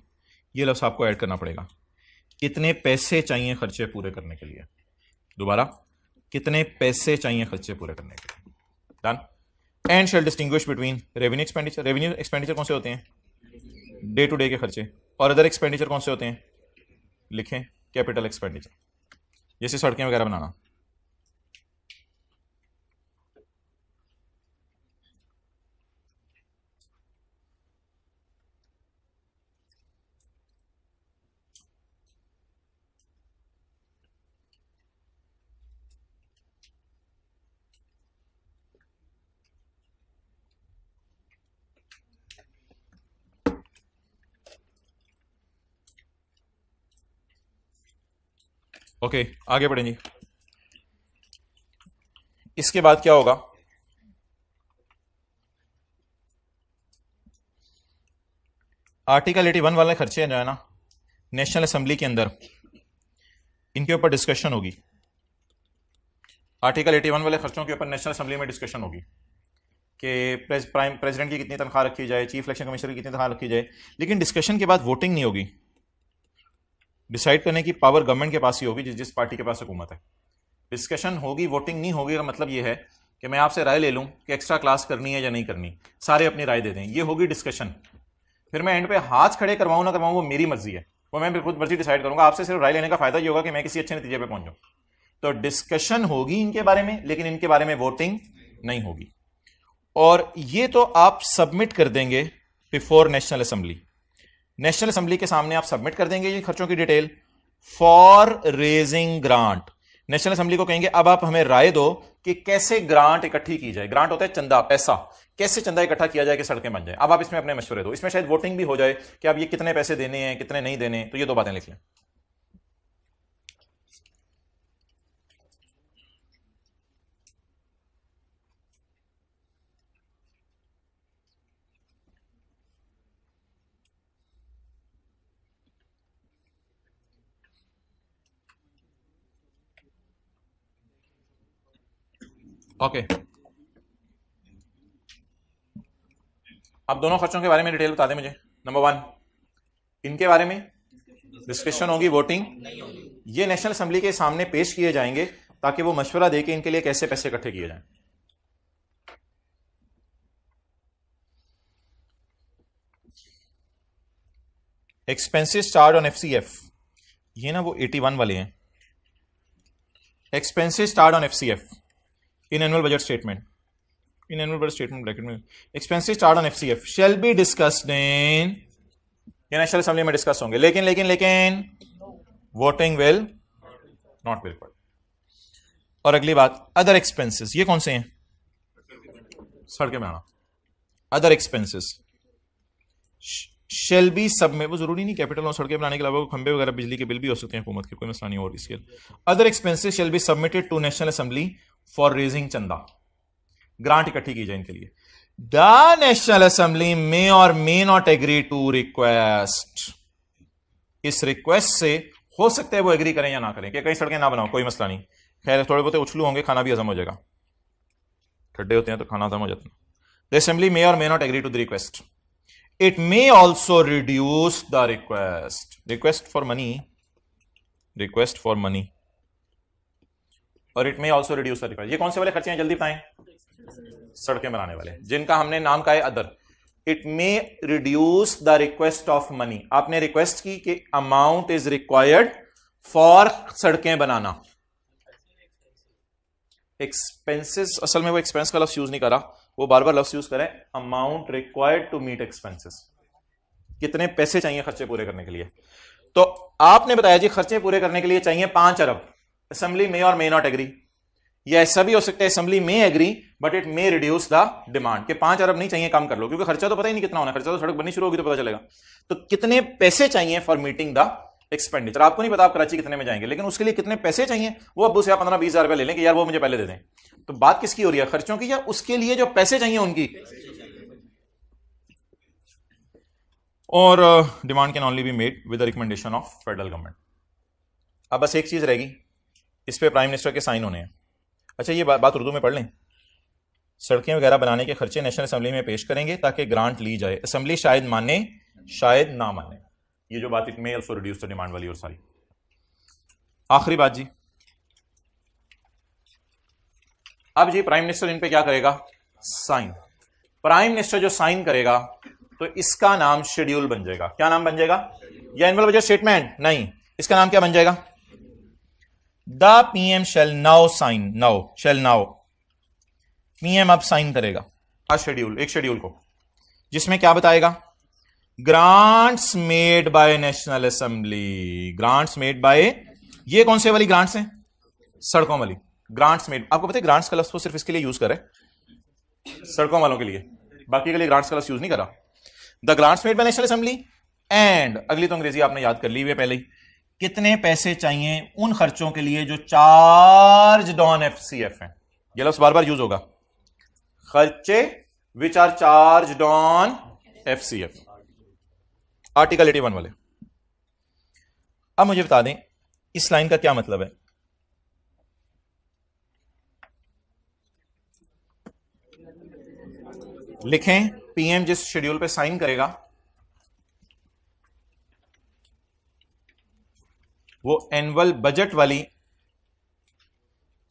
ये लफ्ज़ आपको ऐड करना पड़ेगा, कितने पैसे चाहिए खर्चे पूरे करने के लिए। दोबारा, कितने पैसे चाहिए खर्चे पूरे करने के लिए। Done. And shall distinguish between revenue expenditure, revenue expenditure कौन से होते हैं, डे टू डे के खर्चे, और अदर एक्सपेंडिचर कौन से होते हैं, लिखें कैपिटल एक्सपेंडिचर, जैसे सड़कें वगैरह बनाना। ओके आगे बढ़ेंगे। इसके बाद क्या होगा, आर्टिकल 81 वाले खर्चे जो है ना, नेशनल असेंबली के अंदर इनके ऊपर डिस्कशन होगी। आर्टिकल 81 वाले खर्चों के ऊपर नेशनल असेंबली में डिस्कशन होगी कि प्रेसिडेंट की कितनी तनख्वाह रखी जाए, चीफ इलेक्शन कमिश्नर की कितनी तनख्वाह रखी जाए, लेकिन डिस्कशन के बाद वोटिंग नहीं होगी। डिसाइड करने की पावर गवर्नमेंट के पास ही होगी, जिस पार्टी के पास हुकूमत है। डिस्कशन होगी, वोटिंग नहीं होगी। का मतलब यह है कि मैं आपसे राय ले लूं कि एक्स्ट्रा क्लास करनी है या नहीं करनी, सारे अपनी राय दे दें, ये होगी डिस्कशन। फिर मैं एंड पे हाथ खड़े करवाऊं ना करवाऊं वो मेरी मर्जी है, वो मैं खुद मर्जी डिसाइड करूंगा। आपसे सिर्फ राय लेने का फायदा ये होगा कि मैं किसी अच्छे नतीजे पे पहुंचूं। तो डिस्कशन होगी इनके बारे में, लेकिन इनके बारे में वोटिंग नहीं होगी। और ये तो आप सबमिट कर देंगे before national assembly. National assembly के सामने आप सबमिट कर देंगे ये खर्चों की detail for raising grant. National assembly को कहेंगे अब आप हमें राय दो कि कैसे ग्रांट इकट्ठी की जाए। ग्रांट होता है चंदा, पैसा, कैसे चंदा इकट्ठा किया जाए कि सड़कें बन जाए। अब आप इसमें अपने मशवरे दो। इसमें शायद वोटिंग भी हो जाए कि अब ये कितने पैसे देने हैं, कितने नहीं देने। तो ये 2 बातें लिख लें। ओके अब दोनों खर्चों के बारे में डिटेल बता दें मुझे। नंबर 1, इनके बारे में डिस्कशन होगी, वोटिंग। ये नेशनल असेंबली के सामने पेश किए जाएंगे ताकि वो मशवरा दे कि इनके लिए कैसे पैसे इकट्ठे किए जाएं। एक्सपेंसेस चार्ज ऑन एफसीएफ, ये ना वो 81 वाले हैं। Expenses charge on FCF in annual budget statement, in annual budget statement bracket में expenses charge on FCF shall be discussed in, ये नेशनल असेंबली में डिस्कस होंगे, लेकिन लेकिन लेकिन voting will not be required. और अगली बात, अदर एक्सपेंसेस, ये कौन से हैं? सड़कें बनाना। अदर एक्सपेंसेस शेल बी सब में, वो जरूरी नहीं कैपिटल और सड़कें बनाने के अलावा खंबे वगैरह बिजली के बिल भी हो सकते हैं हुकूमत के, कोई मसला नहीं और इसके। Other expenses shall be submitted to national assembly for raising चंदा, ग्रांट इकट्ठी की जाए इनके लिए। द नेशनल असेंबली मे और may not agree to request, इस रिक्वेस्ट से हो सकता है वो एग्री करें या ना करें कि कई सड़कें ना बनाओ, कोई मसला नहीं, खैर थोड़े बहुत उछलू होंगे, खाना भी हजम हो जाएगा, खड्डे होते हैं तो खाना हजम हो जाता है। द असेंबली मे और may not agree to the request, it may also reduce the request for money और it may also reduce the request। ये कौन से वाले खर्चे हैं जल्दी बताएं? सड़कें बनाने वाले, जिनका हमने नाम कहा है other. it may reduce the request of money, आपने रिक्वेस्ट की कि अमाउंट इज रिक्वायर्ड फॉर सड़कें बनाना। एक्सपेंसेस, असल में वो एक्सपेंस का लफ्ज यूज नहीं करा, वो बार बार लफ्ज यूज करें amount required to meet expenses, कितने पैसे चाहिए खर्चे पूरे करने के लिए। तो आपने बताया जी खर्चे पूरे करने के लिए चाहिए 5 अरब, असेंबली में और मे नॉट एग्री, या ऐसा भी हो सकता है असेंबली में agree but it may reduce the demand, कि 5 अरब नहीं चाहिए, कम कर लो, क्योंकि खर्चा तो पता ही नहीं कितना होना, खर्चा तो सड़क बननी शुरू होगी तो पता चलेगा। तो कितने पैसे चाहिए फॉर मीटिंग द एक्सपेंडिचर, आपको नहीं पता आप कराची कितने में जाएंगे, लेकिन उसके लिए कितने पैसे चाहिए वो अब्बू से आप 15-20 हज़ार रुपए ले लें कि यार वो मुझे पहले दे दें। तो बात किसकी हो रही है, खर्चों की, या उसके लिए जो पैसे चाहिए उनकी। और demand can only be made with the recommendation of federal government. अब बस एक चीज रहेगी, इस पे प्राइम मिनिस्टर के साइन होने हैं। अच्छा ये बात उर्दू में पढ़ लें, सड़कें वगैरह बनाने के खर्चे नेशनल असेंबली में पेश करेंगे ताकि ग्रांट ली जाए, असेंबली शायद माने शायद ना माने, ये जो बात it may also reduce the demand वाली और सारी। आखिरी बात जी, अब जी प्राइम मिनिस्टर इन पे क्या करेगा, साइन। प्राइम मिनिस्टर जो साइन करेगा तो इसका नाम शेड्यूल बन जाएगा। क्या नाम बन जाएगा? या एनुअल बजट स्टेटमेंट नहीं, इसका नाम क्या बन जाएगा? The PM shell now sine, now shell now, PM अब साइन करेगा आ शेड्यूल, एक शेड्यूल को, जिसमें क्या बताएगा, grants made by national assembly, grants made bye, ये कौन से वाली ग्रांट्स हैं? सड़कों वाली ग्रांट्स मेड। आपको पता है ग्रांट्स का लफ्ज तो सिर्फ इसके लिए यूज करे सड़कों वालों के लिए, बाकी के लिए ग्रांट्स का लफ्ज यूज नहीं करा। The grants made by national assembly and, अगली तो अंग्रेजी आपने याद कर ली हुई है पहले ही, कितने पैसे चाहिए उन खर्चों के लिए जो चार्ज ऑन एफसीएफ हैं। ये लफ्ज बार बार यूज होगा, खर्चे which are charge on FCF, article 81 वाले। अब मुझे बता दें इस लाइन का क्या मतलब है। लिखें, पीएम जिस शेड्यूल पे साइन करेगा वो एनुअल बजट वाली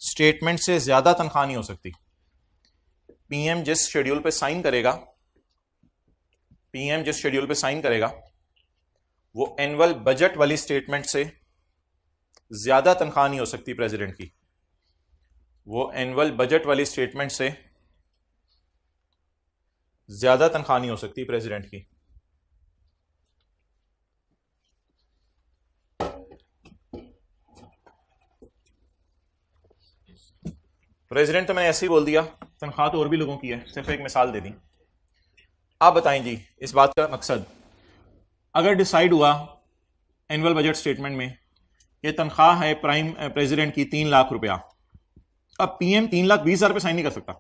स्टेटमेंट से ज्यादा तनख्वाह नहीं हो सकती। पीएम जिस शेड्यूल पे साइन करेगा, पीएम जिस शेड्यूल पे साइन करेगा वो एनुअल बजट वाली स्टेटमेंट से ज्यादा तनख्वाह नहीं हो सकती प्रेसिडेंट की, वो एनुअल बजट वाली स्टेटमेंट से ज्यादा तनख्वाह नहीं हो सकती प्रेसिडेंट की। प्रेसिडेंट तो मैंने ऐसे ही बोल दिया, तनख्वाह तो और भी लोगों की है, सिर्फ एक मिसाल दे दी। आप बताएं जी इस बात का मकसद, अगर डिसाइड हुआ एनुअल बजट स्टेटमेंट में ये तनख्वाह है प्राइम प्रेसिडेंट की 3 लाख रुपया, अब पीएम 3,20,000 रुपये साइन नहीं कर सकता,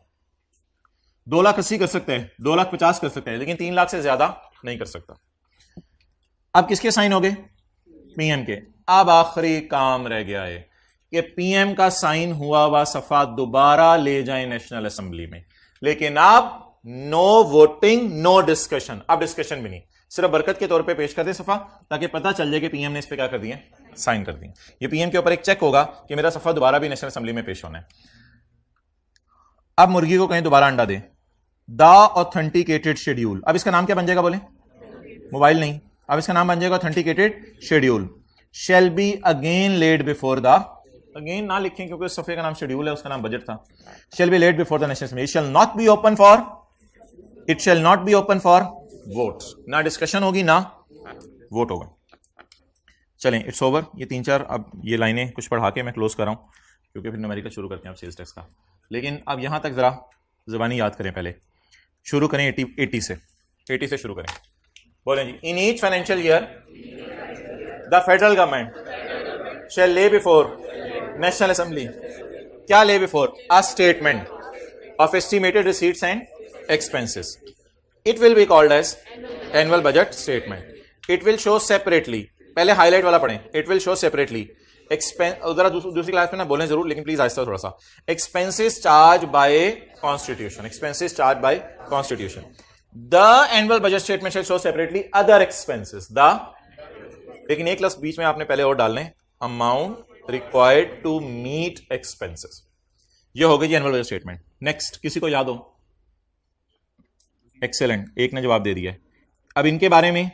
2,80,000 कर सकते हैं, 2,50,000 कर सकते हैं, लेकिन 3 लाख से ज्यादा नहीं कर सकता। अब किसके साइन हो गए? पीएम के। अब आखिरी काम रह गया है कि पीएम का साइन हुआ हुआ सफा दोबारा ले जाए नेशनल असेंबली में, लेकिन अब नो वोटिंग नो डिस्कशन, अब डिस्कशन भी नहीं, सिर्फ बरकत के तौर पे पेश कर दे सफा, ताकि पता चल जाए कि पीएम ने इस पे क्या कर दिया, साइन कर दी। ये पीएम के ऊपर एक चेक होगा कि मेरा सफा दोबारा भी नेशनल असेंबली में पेश होना है। अब मुर्गी को कहीं दोबारा अंडा दे, द ऑथेंटिकेटेड शेड्यूल, अब इसका नाम क्या बन जाएगा बोले, मोबाइल नहीं, अब इसका नाम बन जाएगा authenticated schedule, shall be again lead before the, again ना लिखें क्योंकि उस सफे का नाम शेड्यूल है, उसका नाम बजट था, shall be laid before the national assembly, it shall not be open for, it shall not be open for votes, ना डिस्कशन होगी ना वोट होगा। चलें इट्स ओवर, ये 3-4 अब ये लाइनें कुछ पढ़ा के मैं क्लोज कर रहा हूं क्योंकि फिर न्यूमेरिकल शुरू करते हैं अब सेल्स टैक्स का। लेकिन अब यहां तक जरा ज़बानी याद करें, पहले शुरू करें 80 से शुरू करें। बोलें जी, in each financial year the federal government shall lay before national assembly, क्या lay before, a statement of estimated receipts and expenses, it will be called as annual budget statement, it will show separately, पहले highlight वाला पढ़ें, it will show separately expense, जरा दूसरी class में ना बोलें जरूर लेकिन प्लीज आहिस्ता थोड़ा सा, expenses charged by constitution, expenses charged by constitution, the annual budget statement shall show separately other expenses, the, लेकिन एक लफ्ज बीच में आपने पहले और डालने, amount required to meet expenses, ये हो गई जी एनुअल बजट स्टेटमेंट। नेक्स्ट किसी को याद हो, एक्सेलेंट, एक ने जवाब दे दिया है। अब इनके बारे में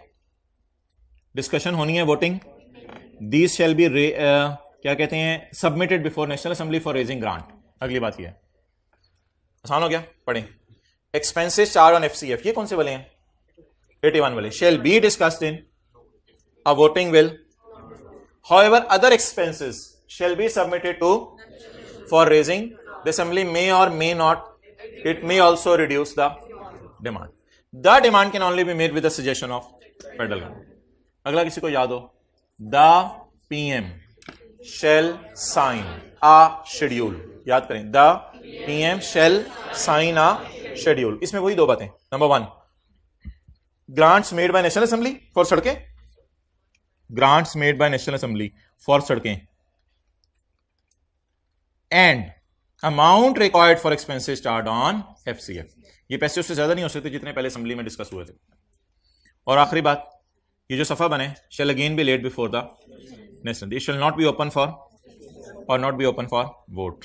डिस्कशन होनी है, वोटिंग, दीज शैल बी क्या कहते हैं, submitted before national assembly for raising grant, अगली बात यह है, आसान हो गया, पढ़ें, एक्सपेंसेस चार्ज ऑन एफसीएफ, ये कौन से वाले हैं, 81 वाले, shall be discussed in a voting will, however other expenses shall be submitted to for raising the assembly may और may not, it may also reduce the demand, the demand can only be made with the suggestion of federal government. अगला किसी को याद हो, the PM shall sign a schedule, याद करें, the PM shall sign a schedule, इसमें वही दो बातें, number 1 grants made by national assembly for सड़कें, grants made by national assembly for सड़कें, and amount required for expenses charge on FCF, ये पैसे उससे ज्यादा नहीं हो सकते जितने पहले असेंबली में डिस्कस हुए थे। और आखिरी बात, ये जो सफा बने, shall again be laid before the national, it shall not be open for और not be open for vote,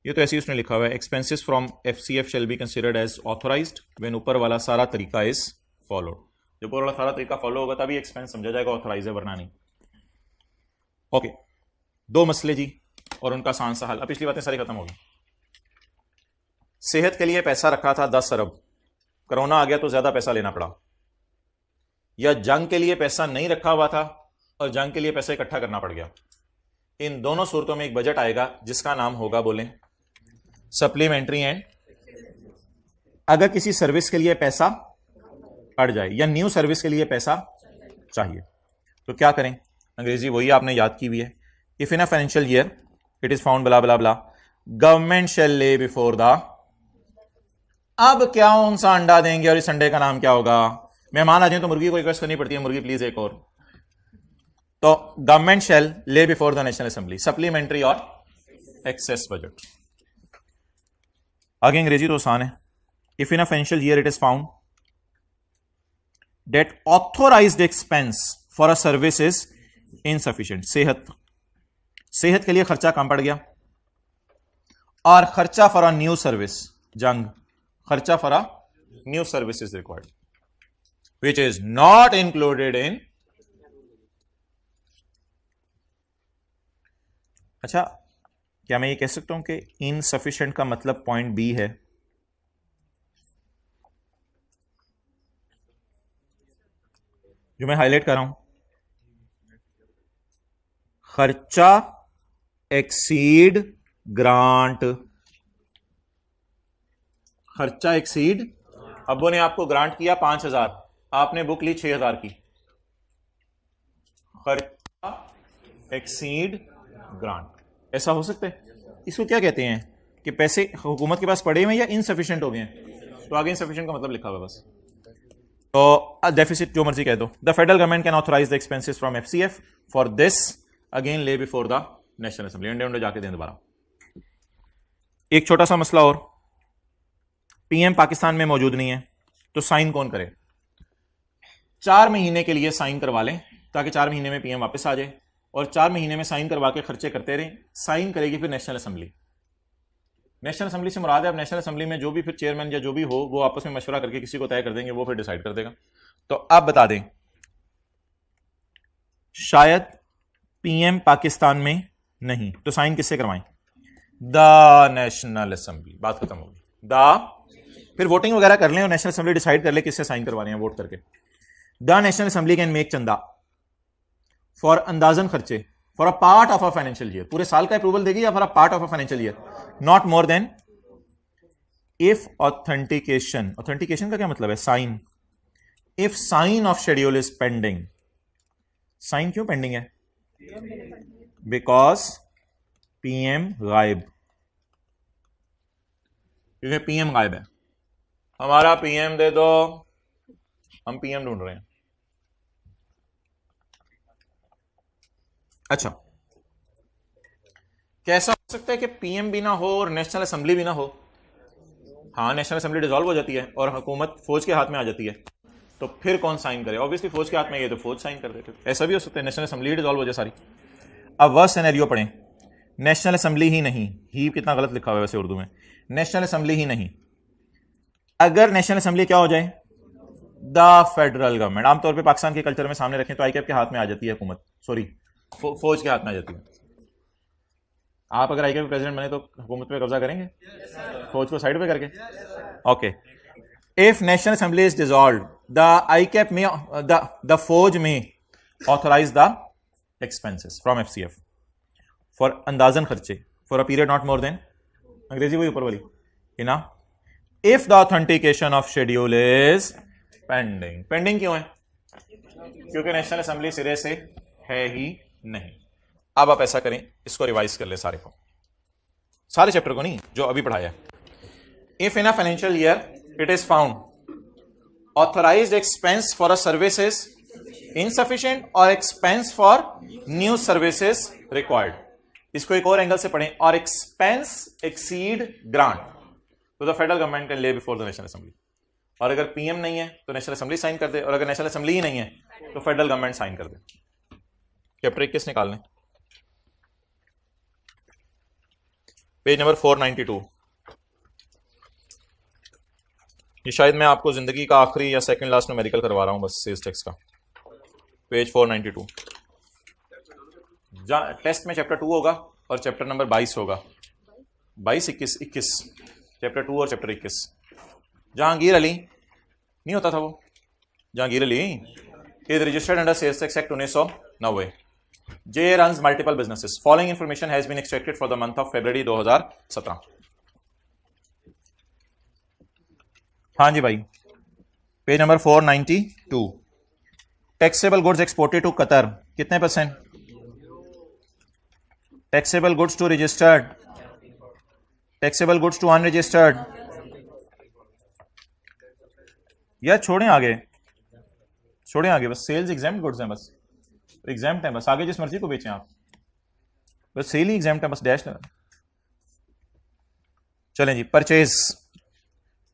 ये तो ऐसे ही उसने लिखा हुआ है, expenses from FCF shall be considered as authorised when ऊपर वाला सारा तरीका इज फॉलोड, जब ऊपर वाला सारा तरीका फॉलो होगा तभी एक्सपेंस समझा जाएगा ऑथोराइज है, वरना नहीं। ओके, 2 मसले जी और उनका आसान सा हल, अब पिछली बातें सारी खत्म होगी। सेहत के लिए पैसा रखा था 10 अरब, कोरोना आ गया तो ज्यादा पैसा लेना पड़ा, या जंग के लिए पैसा नहीं रखा हुआ था और जंग के लिए पैसा इकट्ठा करना पड़ गया, इन दोनों सूरतों में एक बजट आएगा जिसका नाम होगा, बोलें, सप्लीमेंट्री एंड, अगर किसी सर्विस के लिए पैसा अड़ जाए या न्यू सर्विस के लिए पैसा चाहिए तो क्या करें, अंग्रेजी वही आपने याद की हुई है, if in a financial year it is found blah blah blah, government shall lay before the, अब क्या उनसा अंडा देंगे और इस अंडे का नाम क्या होगा, मेहमान आ जाए तो मुर्गी को रिक्वेस्ट करनी पड़ती है, मुर्गी प्लीज एक और, तो government shall lay before the national assembly supplementary और एक्सेस बजट। आगे अंग्रेजी तो आसान है, if in a financial year it is found that authorised expense for a service is insufficient, सेहत के लिए खर्चा कम पड़ गया और खर्चा फॉर अ न्यू सर्विस, जंग, खर्चा for a new service is required which is not included in, अच्छा क्या मैं ये कह सकता हूं कि इनसफिशिएंट का मतलब पॉइंट बी है, जो मैं हाईलाइट कर रहा हूं, खर्चा एक्सीड ग्रांट, खर्चा एक्सीड, अब्बू ने आपको ग्रांट किया 5000, आपने बुक ली 6000 की, खर्चा एक्सीड ग्रांट, ऐसा हो सकता है। इसको क्या कहते हैं कि पैसे हुकूमत के पास पड़े हुए या इनसफिशिएंट हो गए हैं, तो आगे इनसफिशिएंट का मतलब लिखा हुआ है बस, तो डेफिसिट जो मर्जी कह दो, the federal government can authorise the expenses from FCF for this again lay before the national assembly, अंडे जाके दें दोबारा। एक छोटा सा मसला और, पीएम पाकिस्तान में मौजूद नहीं है तो साइन कौन करे, 4 महीने के लिए साइन करवा लें ताकि 4 महीने में पीएम वापस आ जाए, और 4 महीने में साइन करवा के खर्चे करते रहें। साइन करेगी फिर नेशनल असेंबली। नेशनल असेंबली से मुराद है अब नेशनल असेंबली में जो भी फिर चेयरमैन या जो भी हो वो आपस में मशवरा करके किसी को तय कर देंगे, वो फिर डिसाइड कर देगा। तो आप बता दें, शायद पीएम पाकिस्तान में नहीं, तो साइन किससे करवाएं? The national assembly. बात खत्म होगी। फिर वोटिंग वगैरह कर लें और नेशनल असेंबली डिसाइड कर ले किससे साइन करवाने हैं वोट करके। The national assembly can make चंदा फॉर अंदाजन खर्चे for a part of a financial year. पूरे साल का अप्रूवल देगी या for a part of a financial year, not more than if authentication. Authentication का क्या मतलब है? Sign. If sign of schedule is pending. Sign क्यों पेंडिंग है? बिकॉज पीएम गायब, क्योंकि पीएम गायब है। हमारा पीएम दे दो, हम पीएम ढूंढ रहे हैं। अच्छा, कैसा हो सकता है कि पीएम भी ना हो और नेशनल असेंबली भी ना हो? हाँ, नेशनल असेंबली डिसॉल्व हो जाती है और हुकूमत फौज के हाथ में आ जाती है, तो फिर कौन साइन करे? ऑब्वियसली फौज के हाथ में ये, तो फौज साइन कर देते। ऐसा भी हो सकता है नेशनल असेंबली डिसॉल्व हो जाए सारी। अब वह सिनेरियो पढ़ें, नेशनल असेंबली ही नहीं, ही कितना गलत लिखा हुआ है वैसे उर्दू में, नेशनल असेंबली ही नहीं। अगर नेशनल असेंबली क्या हो जाए? The federal government. आमतौर पे पाकिस्तान के कल्चर में सामने रखें तो आईकैप के हाथ में आ जाती है हुकूमत, सॉरी फौज के हाथ में आ जाती है। आप अगर आईकैप प्रेसिडेंट बने तो हुकूमत पे कब्जा करेंगे फौज को साइड पे करके? Okay, if national assembly is dissolved the आईकैप में द फौज में authorise the expenses from FCF for अंदाजन खर्चे for a period not more than, अंग्रेजी वही ऊपर वाली ना, if the authentication of schedule is pending. Pending क्यों है? क्योंकि नेशनल असेंबली सिरे से है ही नहीं। अब आप ऐसा करें, इसको रिवाइज कर ले सारे को, सारे चैप्टर को नहीं जो अभी पढ़ाया है। If in a financial year it is found authorised expense for a services insufficient और expense for new services required. इसको एक और एंगल से पढ़ें, और एक्सपेंस एक्सीड ग्रांट तो the federal government can lay before the national assembly. और अगर पीएम नहीं है तो नेशनल असेंबली साइन कर दे, और अगर नेशनल असेंबली ही नहीं है तो फेडरल गवर्नमेंट साइन कर दे। चैप्टर 21 निकालने, पेज नंबर 492। ये शायद मैं आपको जिंदगी का आखिरी या सेकंड लास्ट में मेडिकल करवा रहा हूं बस सेल्स टैक्स का। पेज 492, टेस्ट में चैप्टर 2 होगा और चैप्टर नंबर 22 होगा, 22, 21, चैप्टर 2 और चैप्टर 21। जहांगीर अली नहीं होता था वो, Jahangir Ali is registered under sales tax act 1990। He runs multiple businesses. Following information has been extracted for the month of February 2017। हाँ जी भाई, page number 492। Taxable goods exported to Qatar कितने %? Taxable goods to registered, taxable goods to unregistered. या छोड़ें आगे, छोड़ें आगे, बस सेल्स एग्जाम्प्ट गुड्स हैं, बस एग्जाम्प्ट है, बस आगे जिस मर्जी को बेचें आप, बस सेल ही एग्जाम्प्ट है, बस डैश लगा। चलें जी, purchase,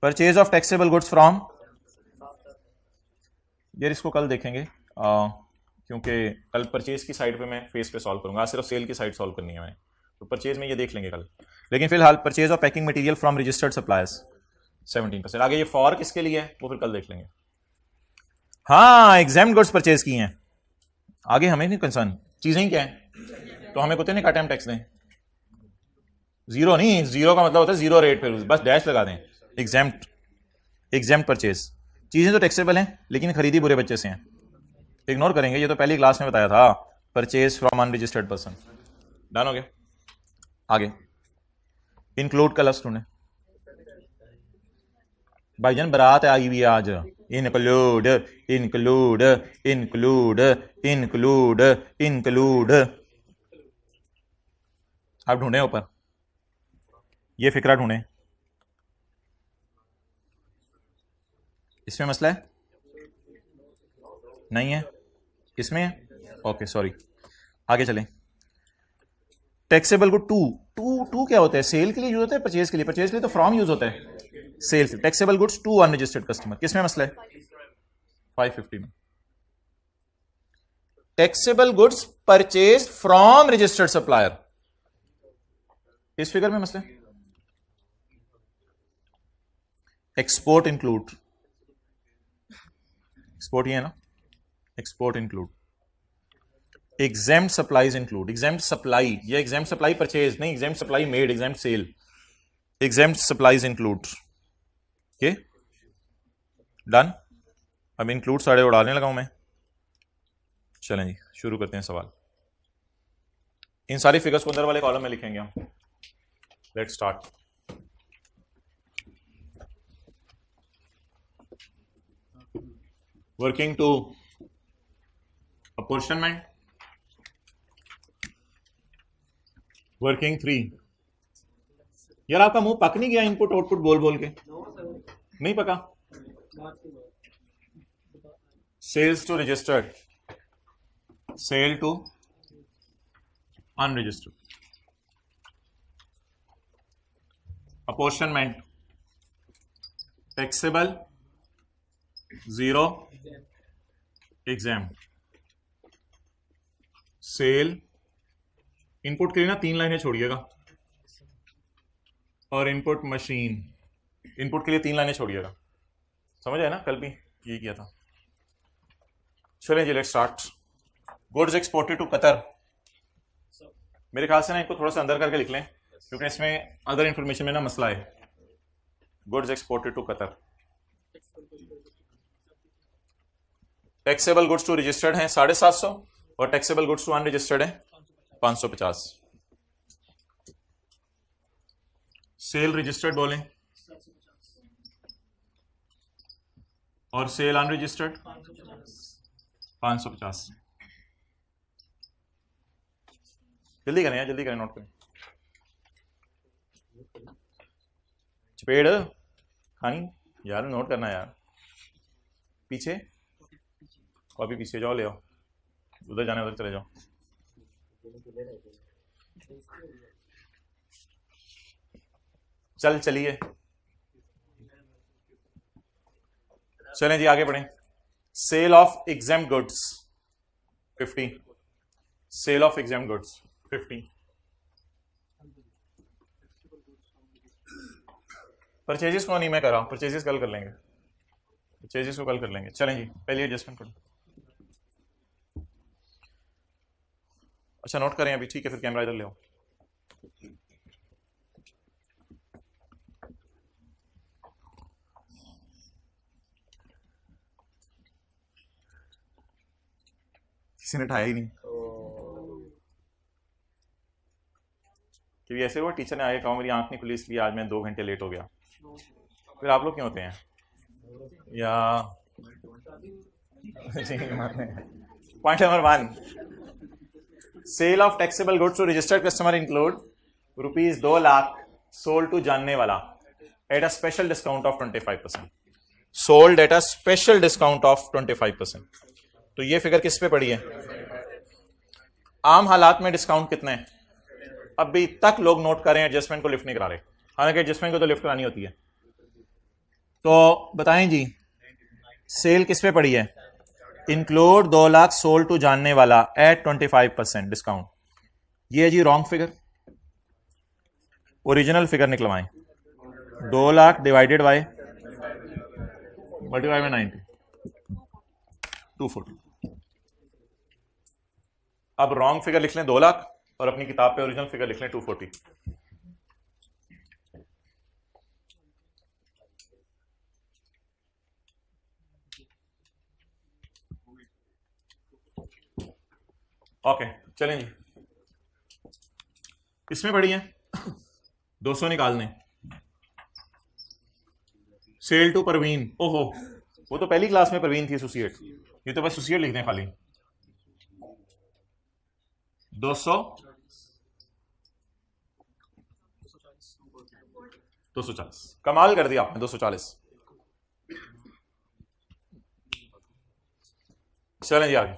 purchase of taxable goods from, यार इसको कल देखेंगे क्योंकि कल परचेज की साइड पे मैं फेस पे सॉल्व करूंगा, आज सिर्फ सेल की साइड सॉल्व करनी है मैंने, तो परचेज में ये देख लेंगे कल। लेकिन फिलहाल purchase of packing material from registered suppliers 17%। आगे ये फॉर किसके लिए है वो फिर कल देख लेंगे। हाँ, एग्जाम्प्ट गुड्स परचेज की हैं, आगे हमें नहीं कंसर्न, चीजें ही क्या है, तो हमें कुत्ते ने काटा हम टैक्स दें, जीरो नहीं, जीरो का मतलब होता है जीरो रेट, फिर बस डैश लगा दें। एग्जाम्प्ट, एग्जाम्प्ट परचेज, चीजें तो टैक्सेबल हैं लेकिन खरीदी बुरे बच्चे से हैं, इग्नोर करेंगे, ये तो पहली क्लास में बताया था, purchase from unregistered person. Done हो गया। आगे इंक्लूड का लफ्ज ढूंढे भाईजान, बारात आई हुई आज, include include include include include. आप ढूंढे ऊपर, ये फिक्रा ढूंढे, इसमें मसला है नहीं है, इसमें है, ओके सॉरी। आगे चलें, टैक्सेबल गुड टू क्या होता है? सेल के लिए यूज होता है, परचेज के लिए? परचेज के लिए तो फ्रॉम यूज होता है, sales. Taxable goods to unregistered customer, किसमें मसला है? 550 में। Taxable goods purchase from registered supplier. इस फिगर में मसले एक्सपोर्ट इंक्लूड, एक्सपोर्ट ये है ना, export include, exempt supplies include, exempt supply, ये एग्जेम्प्ट सप्लाई परचेज नहीं, exempt supply made, exempt sale, exempt supplies include. Okay done. अब इंक्लूड सारे उड़ाने लगा हूं मैं। चलें जी शुरू करते हैं सवाल। इन सारी फिगर्स को अंदर वाले कॉलम में लिखेंगे हम। Let's start. Working to apportionment, working 3। यार आपका मुंह पक नहीं गया इनपुट आउटपुट बोल बोल के? नहीं पका। Sales to registered, sale to unregistered, apportionment taxable 0 exempt, sale input के लिए ना 3 लाइनें छोड़िएगा, और इनपुट मशीन इनपुट के लिए 3 लाइनें छोड़िएगा। समझ आया ना, कल भी ये किया था। चलें जी let's start. Goods exported to Qatar. मेरे ख्याल से ना इनको थोड़ा सा अंदर करके लिख लें क्योंकि इसमें अदर इंफॉर्मेशन में ना मसला है। Goods exported to Qatar, taxable goods to registered है 750 और टैक्सेबल गुड्स टू अनरजिस्टर्ड है 550। सेल रजिस्टर्ड बोलें और सेल अनरजिस्टर्ड 550। जल्दी करें यार, जल्दी करें, नोट करें। चपेड़ खानी यार, नोट करना यार। पीछे कॉपी पीछे जाओ, ले आओ, उधर जाने उधर चले जाओ। चलिए चलें जी आगे बढ़ें। Sale of exempt goods 50, sale of exempt goods 50। Purchases को नहीं मैं कर रहा हूं, परचेजेस कल कर लेंगे, परचेजेस को कल कर लेंगे। चलें जी पहले एडजस्टमेंट करो। अच्छा नोट करें अभी, ठीक है, फिर कैमरा इधर ले आओ। किसी ने उठाया ही नहीं क्योंकि ऐसे वो टीचर ने आगे कहा मेरी आंख नहीं खुली इसलिए आज मैं 2 घंटे लेट हो गया। फिर आप लोग क्यों होते हैं या point number 1, sale of taxable goods to registered customer include ₹2 lakh sold to जानने वाला at a special discount of 25%, sold at a special discount of 25%। तो ये फिगर किस पे पड़ी है? आम हालात में डिस्काउंट कितने हैं? अभी तक लोग नोट करें एडजस्टमेंट को लिफ्ट नहीं करा रहे, हालांकि एडजस्टमेंट को तो लिफ्ट करानी होती है। तो बताएं जी सेल किस पे पड़ी है? इंक्लूड 2 लाख सोल्ड टू जानने वाला एट 25% डिस्काउंट। ये है जी रॉन्ग फिगर, ओरिजिनल फिगर निकलवाएं। 2 lakh divided by multiply by 90, 240। अब रॉन्ग फिगर लिख लें 2 लाख और अपनी किताब पे ओरिजिनल फिगर लिख लें 240। ओके चलें जी, इसमें पड़ी है 200 निकालने। सेल टू परवीन, ओहो वो तो पहली क्लास में परवीन थी एसोसिएट, ये तो बस एसोसिएट लिख दें खाली। 240 कमाल कर दिया आपने, 240। चलें जी आगे।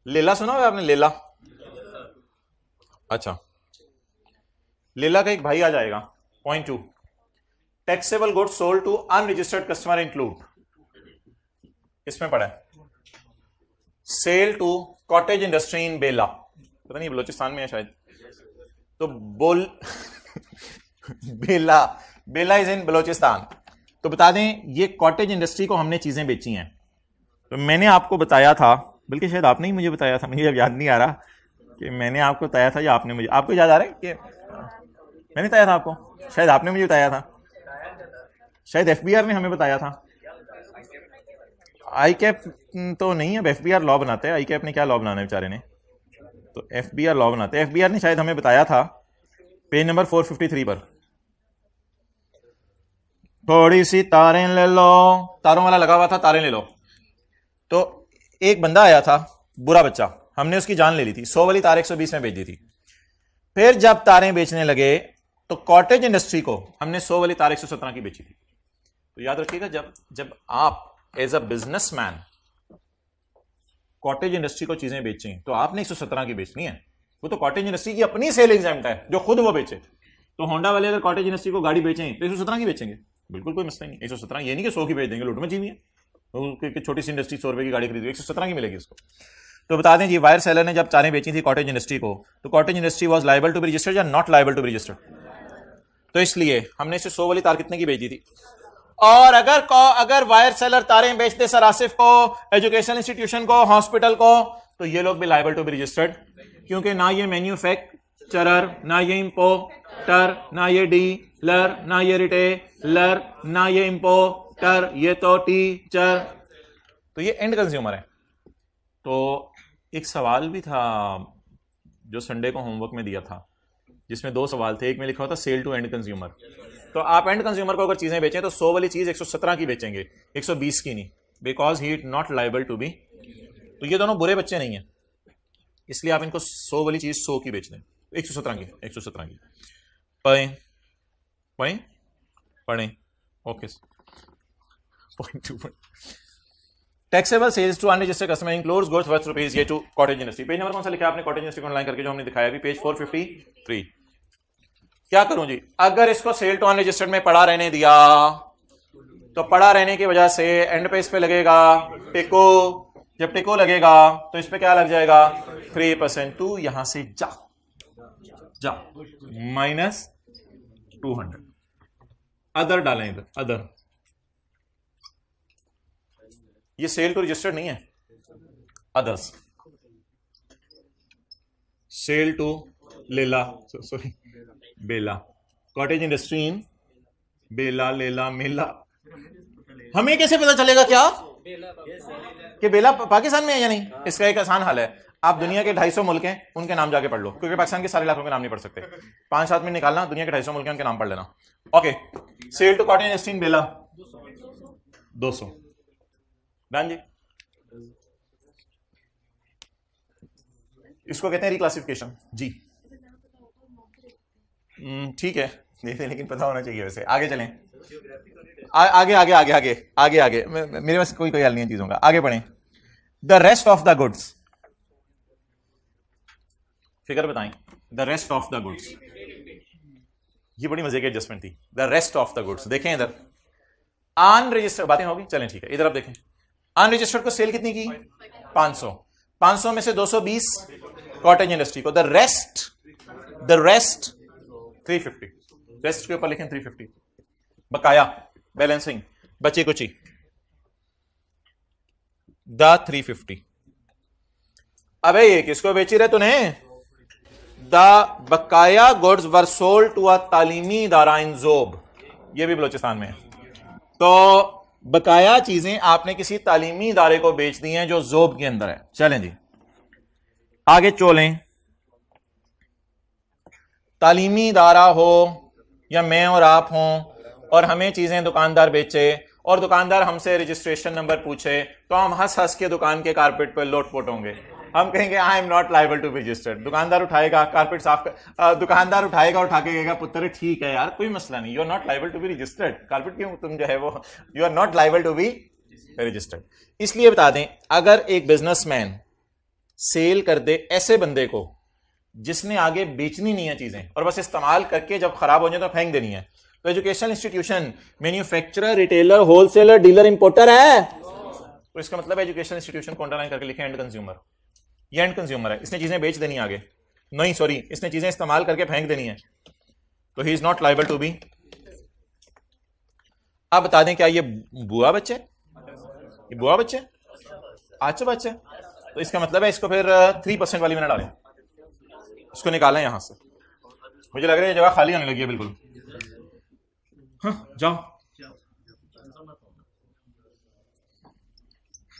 लेला सुना हुआ आपने? लेला, अच्छा लेला का एक भाई आ जाएगा। Point 2, taxable goods sold to unregistered customer include इसमें पड़ा है sale to cottage industry in Bela, पता नहीं बलोचिस्तान में है शायद, तो बोल बेला, बेला इज इन बलोचिस्तान। तो बता दें ये कॉटेज इंडस्ट्री को हमने चीजें बेची हैं। तो मैंने आपको बताया था, बल्कि शायद आपने ही मुझे बताया था, मुझे अब याद नहीं आ रहा कि मैंने आपको बताया था या आपने मुझे, आपको याद आ रहा है कि मैंने बताया था आपको, शायद आपने मुझे बताया था, शायद एफबीआर ने हमें बताया था। आई कैप तो नहीं, अब एफबीआर लॉ बनाते हैं, आई कैप ने क्या लॉ बनाना है बेचारे ने, तो एफबीआर लॉ बनाते हैं। एफबीआर ने शायद हमें बताया था पेज नंबर 453 पर, थोड़ी सी तारें ले लो, तारों वाला लगा हुआ था, तारें ले लो। तो एक बंदा आया था बुरा बच्चा, हमने उसकी जान ले ली थी, 100 वाली तार 120 में बेच दी थी। फिर जब तारें बेचने लगे तो कॉटेज इंडस्ट्री को हमने 100 वाली तार 117 की बेची थी। तो याद रखिएगा जब आप as a businessman cottage industry को चीजें बेचें तो आपने 117 की बेचनी है, वो तो कॉटेज इंडस्ट्री की अपनी सेल एग्जाम्प्ट है जो खुद वो बेचे। तो होंडा वाले अगर कॉटेज इंडस्ट्री को गाड़ी बेचें तो 117 की बेचेंगे, बिल्कुल कोई मसला नहीं। 117 ये नहीं कि 100 की बेच देंगे, लूट में जीवी है, छोटी सी इंडस्ट्री 100 रुपए की गाड़ी खरीदी 117 की मिलेगी उसको। तो बता दें जी वायर सेलर ने जब तारें बेची थी कॉटेज इंडस्ट्री को, तो cottage industry was liable to be registered या not liable to be registered? तो इसलिए हमने इसे 100 वाली तार कितने की बेची थी। और अगर वायर सेलर तारें बेचते सर आसिफ को, एजुकेशनल इंस्टीट्यूशन को, हॉस्पिटल को, तो ये लोग भी लायबल टू बी रजिस्टर्ड, क्योंकि ना ये मैन्युफैक्चरर, ना ये इंपोर्टर, ना ये डीलर, ना ये रिटेलर, ना ये इंपोर्टर, ये तो टीचर, तो ये एंड कंज्यूमर है। तो एक सवाल भी था जो संडे को होमवर्क में दिया था, जिसमें 2 सवाल थे, एक में लिखा होता सेल टू एंड कंज्यूमर। तो आप एंड कंज्यूमर को अगर चीजें बेचें तो 100 वाली चीज 117 की बेचेंगे, 120 की नहीं, because he it not liable to be. तो ये दोनों बुरे बच्चे नहीं है, इसलिए आप इनको 100 वाली चीज 100 की बेच दें, 117 की पढ़ें okay. Taxable sales to unregistered customer includes goods worth rupees, ये to cottage industry. Page number कौन सा लिखा है आपने कॉटेज इंडस्ट्री को ऑनलाइन करके, जो हमने दिखाया अभी, पेज 453। क्या करूं जी, अगर इसको सेल टू अनरजिस्टर्ड में पड़ा रहने दिया तो पड़ा रहने की वजह से एंड पे इस पे लगेगा टिको, जब टिको लगेगा तो इस पे क्या लग जाएगा 3%। तू यहां से जा -200, अदर डालें इधर, अदर, ये सेल टू रजिस्टर्ड नहीं है, others, sale to Lela, sorry Bela, cottage industry in Bela, Lela, मेला। हमें कैसे पता चलेगा क्या कि बेला पाकिस्तान में है या नहीं? इसका एक आसान हल है, आप दुनिया के 250 मुल्क हैं उनके नाम जाके पढ़ लो, क्योंकि पाकिस्तान के सारे इलाकों के नाम नहीं पढ़ सकते। 5-7 मिनट निकालना, दुनिया के 250 मुल्क हैं उनके नाम पढ़ लेना। Okay, sale to cottage industry in Bela 200, done जी। इसको कहते हैं रिक्लासिफिकेशन जी। ठीक है, लेकिन पता होना चाहिए वैसे। आगे चलें, आगे मेरे पास कोई हल नहीं है चीजों का, आगे पढ़ें। The rest of the goods, figure बताएं, the rest of the goods, ये बड़ी मजे की एडजस्टमेंट थी। The rest of the goods, देखें इधर, अनरजिस्टर्ड बातें होगी, चलें ठीक है, इधर आप देखें, अनरजिस्टर्ड को सेल कितनी की 500 में से 220 कॉटेज इंडस्ट्री को, द रेस्ट 350, रेस्ट के ऊपर लिखें 350, बकाया बैलेंसिंग बची कुची द 350। अबे ये किसको बेची रहे तूने? द बकाया goods were sold to a तालीमी इदारा इन जोब, ये भी बलोचिस्तान में है। तो बकाया चीजें आपने किसी तालीमी इदारे को बेच दी हैं जो जोब के अंदर है। चलें जी आगे चलें। तालीमी इदारा हो या मैं और आप हों और हमें चीजें दुकानदार बेचे और दुकानदार हमसे रजिस्ट्रेशन नंबर पूछे, तो हम हंस हंस के दुकान के कारपेट पर लोटपोट होंगे। हम कहेंगे I am not liable to be registered. दुकानदार उठाएगा कारपेट साफ दुकानदार उठाएगा, उठा के कहेगा पुत्र ठीक है यार कोई मसला नहीं, you are not liable to be registered. Carpet क्यों तुम जो है वो you are not liable to be registered. इसलिए बता दें, अगर एक बिजनेसमैन सेल कर दे ऐसे बंदे को जिसने आगे बेचनी नहीं है चीजें और बस इस्तेमाल करके जब खराब हो जाए तो फेंक देनी है, तो educational institution manufacturer, retailer, wholesaler, dealer, importer है, तो इसका मतलब एजुकेशनल इंस्टीट्यूशन को अंडरलाइन करके लिखें एंड कंज्यूमर। ये एंड कंज्यूमर है, इसने चीजें बेच देनी है आगे, नहीं सॉरी इसने चीजें इस्तेमाल करके फेंक देनी है, तो he is not liable to be. आप बता दें क्या ये बुआ बच्चे, ये बुआ बच्चे, अच्छा बच्चे, तो इसका मतलब है इसको फिर 3% वाली में ना डालें, इसको निकालें यहां से। मुझे लग रहा है ये जगह खाली होने लगी है बिल्कुल। हाँ जाओ।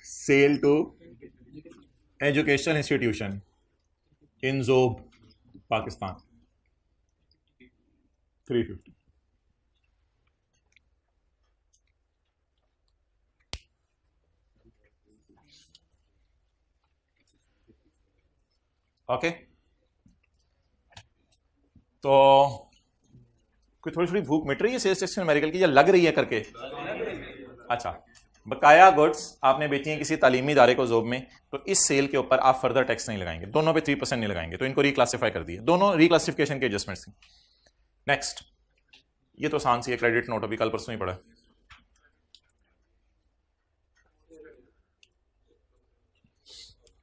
Sale to educational institution in जोब पाकिस्तान 350। ओके तो कोई थोड़ी थोड़ी भूख मिट रही है सेल्स टैक्स अमेरिकन की, या लग रही है करके? अच्छा, बकाया गुड्स आपने बेची हैं किसी तालीमी इदारे को जोब में, तो इस सेल के ऊपर आप फर्दर टैक्स नहीं लगाएंगे, दोनों पे 3% नहीं लगाएंगे, तो इनको रिक्लासिफाई कर दिए, दोनों रिक्लासिफिकेशन के एडजस्टमेंट्स थी। नेक्स्ट, ये तो आसान सी है, क्रेडिट नोट अभी कल परसों ही पढ़ा।